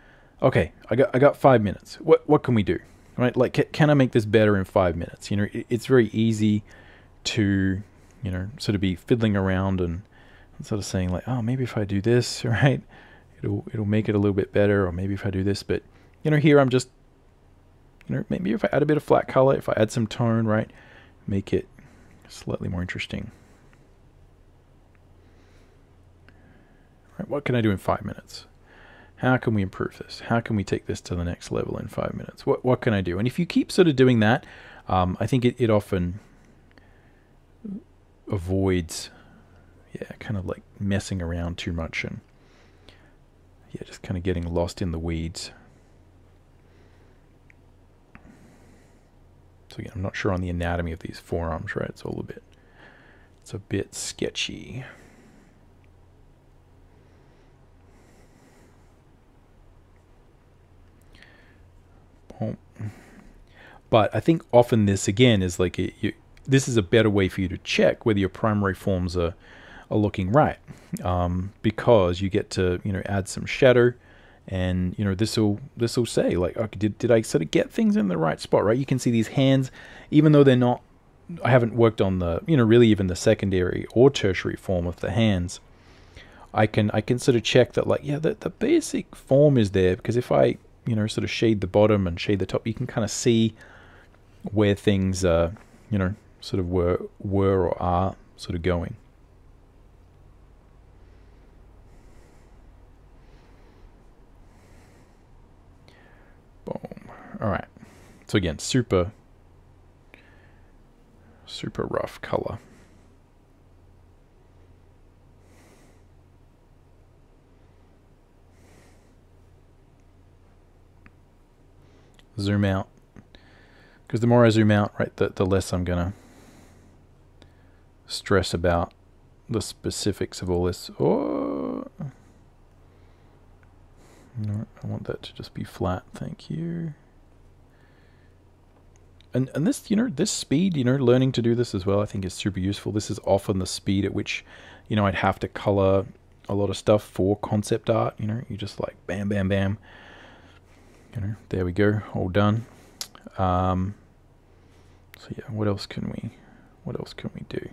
okay, I got 5 minutes. What can we do, right? Like, can I make this better in 5 minutes? You know, it's very easy to, you know, sort of be fiddling around and sort of saying like, oh, maybe if I do this, right, it'll make it a little bit better, or maybe if I do this. But you know, here I'm just, you know, maybe if I add a bit of flat color, if I add some tone, right, make it slightly more interesting. Right, what can I do in 5 minutes? How can we improve this? How can we take this to the next level in 5 minutes? What can I do? And if you keep sort of doing that, I think it often avoids, yeah, kind of like messing around too much and, yeah, just kind of getting lost in the weeds. So again, I'm not sure on the anatomy of these forearms, right? It's a bit sketchy. But I think often this, again, is like this is a better way for you to check whether your primary forms are looking right, because you get to, you know, add some shadow, and you know, this will say like, okay, did I sort of get things in the right spot, right? You can see these hands, even though they're not, I haven't worked on the, you know, really even the secondary or tertiary form of the hands. I can sort of check that, like, yeah, the basic form is there, because if I, you know, sort of shade the bottom and shade the top, you can kind of see where things, you know, sort of were or are sort of going. Boom. All right. So again, super rough color. Zoom out, because the more I zoom out, right, the less I'm gonna stress about the specifics of all this. Oh, no, I want that to just be flat. Thank you. And this, you know, this speed, you know, learning to do this as well, I think is super useful. This is often the speed at which, you know, I'd have to color a lot of stuff for concept art. You know, you just like bam, bam, bam. You know, there we go, all done. So yeah, what else can we do?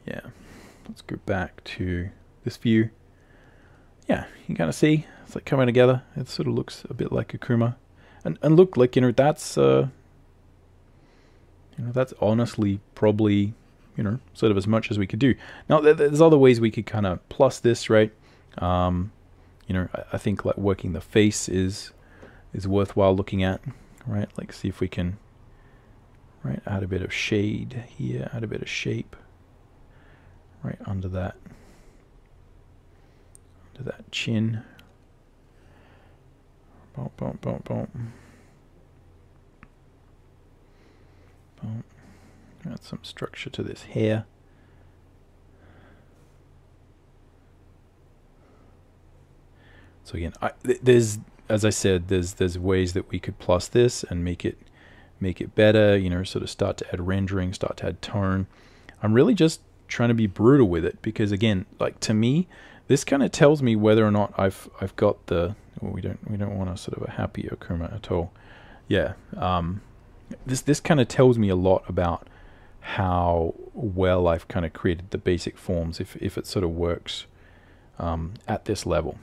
Yeah, let's go back to this view. Yeah, you kind of see it's like coming together. It sort of looks a bit like Akuma, and look, like, you know, that's that's honestly probably, you know, sort of as much as we could do. Now there's other ways we could kind of plus this, right? You know, I think like working the face is worthwhile looking at, right? Like, see if we can, right, add a bit of shade here, add a bit of shape, right, under that chin. Boom, boom, boom, boom. Boom. Add some structure to this hair. So again, there's, as I said, there's ways that we could plus this and make it better. You know, sort of start to add rendering, start to add tone. I'm really just trying to be brutal with it, because again, like, to me, this kind of tells me whether or not I've got the. Well, we don't want a sort of a happy Akuma at all. Yeah. This kind of tells me a lot about how well I've kind of created the basic forms, if it sort of works at this level.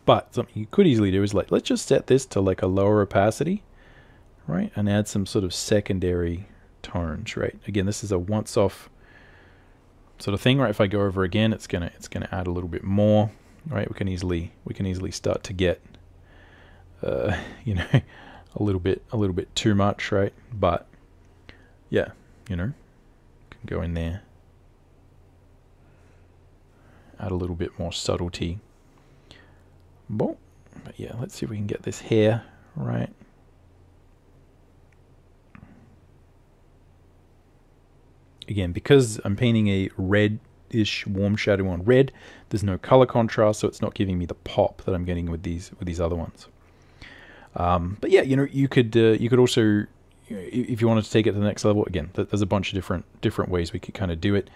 But something you could easily do is, like, let's just set this to like a lower opacity, right, and add some sort of secondary tones, right? Again, this is a once-off sort of thing, right? If I go over again, it's gonna add a little bit more, right? We can easily start to get, you know, a little bit too much, right? But yeah, you know, can go in there, add a little bit more subtlety. Boom. But yeah, let's see if we can get this hair right. Again, because I'm painting a red light-ish warm shadow on red. There's no color contrast, so it's not giving me the pop that I'm getting with these other ones. But yeah, you could also, if you wanted to take it to the next level, again, there's a bunch of different ways we could kind of do it.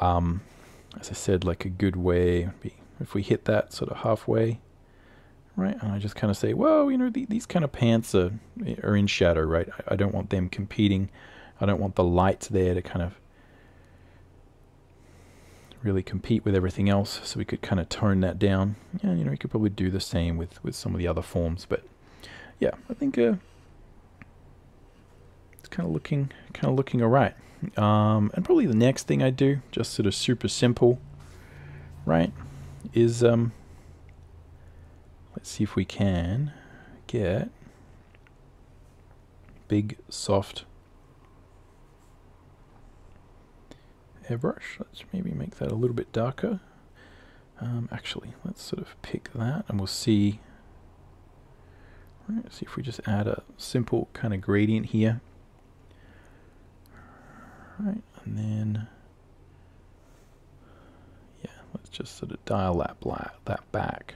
As I said, like a good way would be if we hit that sort of halfway, right? And I just kind of say, well, these kind of pants are in shadow, right? I don't want them competing. I don't want the lights there to kind of really compete with everything else. So we could kind of tone that down. Yeah, we could probably do the same with some of the other forms, but yeah, I think it's kind of looking all right. And probably the next thing I do, just sort of super simple, right, is let's see if we can get big soft airbrush. Let's maybe make that a little bit darker. Actually, let's sort of pick that, and we'll see. Right, see if we just add a simple kind of gradient here. Right, and then yeah, let's just sort of dial that back.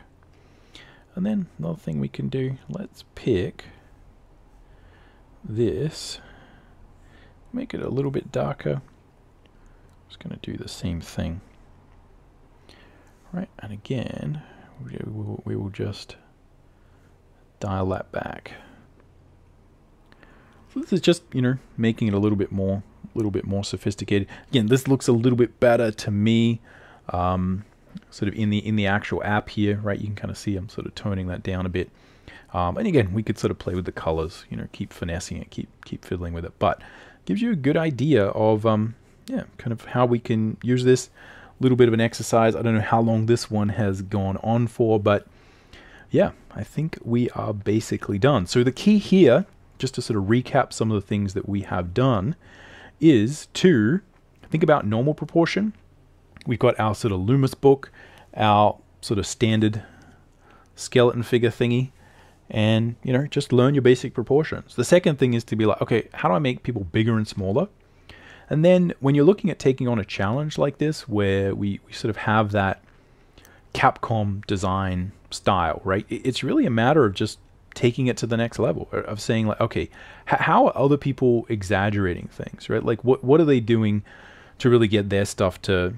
And then another thing we can do, let's pick this, make it a little bit darker. Just going to do the same thing. Right, and again, we will just dial that back. So this is just, making it a little bit more sophisticated. Again, this looks a little bit better to me, sort of in the actual app here, right? You can kind of see I'm sort of toning that down a bit. And again, we could sort of play with the colors, keep finessing it, keep fiddling with it, but gives you a good idea of, yeah, kind of how we can use this. A little bit of an exercise. I don't know how long this one has gone on for, but yeah, I think we are basically done. So the key here, just to sort of recap some of the things that we have done, is to think about normal proportion. We've got our sort of Loomis book, our sort of standard skeleton figure thingy, and just learn your basic proportions. The second thing is to be like, okay, how do I make people bigger and smaller? And then when you're looking at taking on a challenge like this, where we sort of have that Capcom design style, right? It's really a matter of just taking it to the next level, of saying like, okay, how are other people exaggerating things, right? Like what are they doing to really get their stuff to,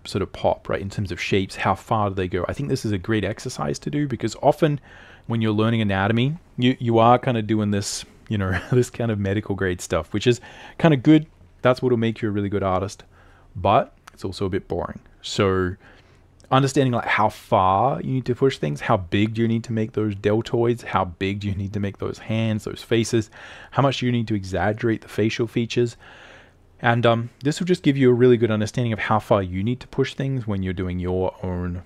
sort of pop, right? In terms of shapes, how far do they go? I think this is a great exercise to do, because often when you're learning anatomy, you are kind of doing this, this kind of medical grade stuff, which is kind of good. That's what will make you a really good artist, but it's also a bit boring. So understanding like how far you need to push things, how big do you need to make those deltoids, how big do you need to make those hands, those faces, how much do you need to exaggerate the facial features, and this will just give you a really good understanding of how far you need to push things when you're doing your own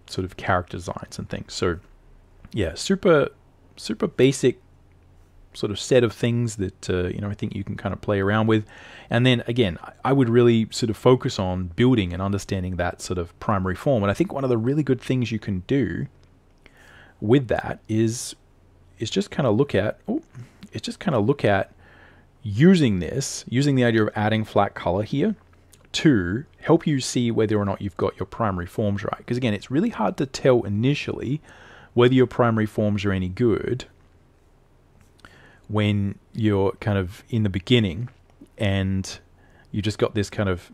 sort of character designs and things. So yeah, super basic sort of set of things that I think you can kind of play around with. And then again, I would really sort of focus on building and understanding that sort of primary form. And I think one of the really good things you can do with that is just kind of look at using the idea of adding flat color here to help you see whether or not you've got your primary forms right. Because again, it's really hard to tell initially whether your primary forms are any good when you're kind of in the beginning and you just got this kind of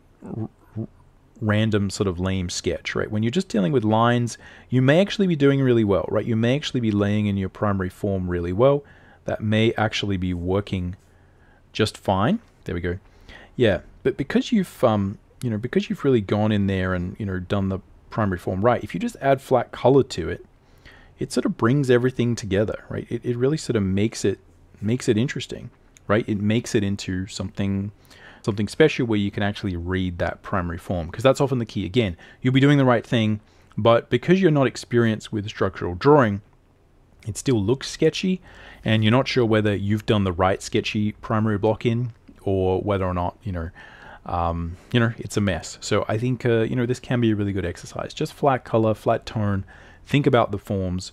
random sort of lame sketch, right? When you're just dealing with lines, you may actually be doing really well, right? You may actually be laying in your primary form really well. That may actually be working just fine. There we go. Yeah, but because you've because you've really gone in there and done the primary form right, if you just add flat color to it, it sort of brings everything together, right? It really sort of makes it interesting, right? It makes it into something special where you can actually read that primary form, because that's often the key. Again, you'll be doing the right thing, but because you're not experienced with structural drawing, it still looks sketchy, and you're not sure whether you've done the right sketchy primary block in, or whether or not it's a mess. So I think this can be a really good exercise. Just flat color, flat tone. Think about the forms,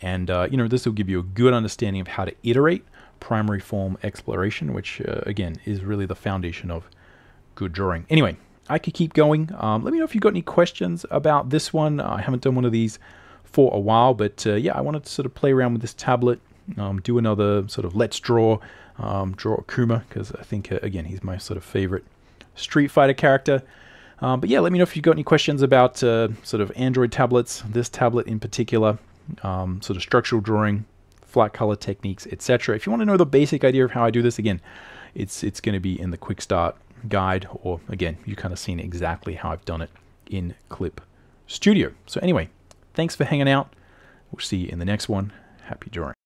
and this will give you a good understanding of how to iterate primary form exploration, which again is really the foundation of good drawing. Anyway, I could keep going. Let me know if you've got any questions about this one. I haven't done one of these for a while, but yeah, I wanted to sort of play around with this tablet, do another sort of let's draw Akuma, because I think, again, he's my sort of favorite Street Fighter character. But yeah, let me know if you've got any questions about sort of Android tablets, this tablet in particular, sort of structural drawing, flat color techniques, etc. If you want to know the basic idea of how I do this, again, it's going to be in the quick start guide, or again, you've kind of seen exactly how I've done it in Clip Studio. So anyway, thanks for hanging out. We'll see you in the next one. Happy drawing.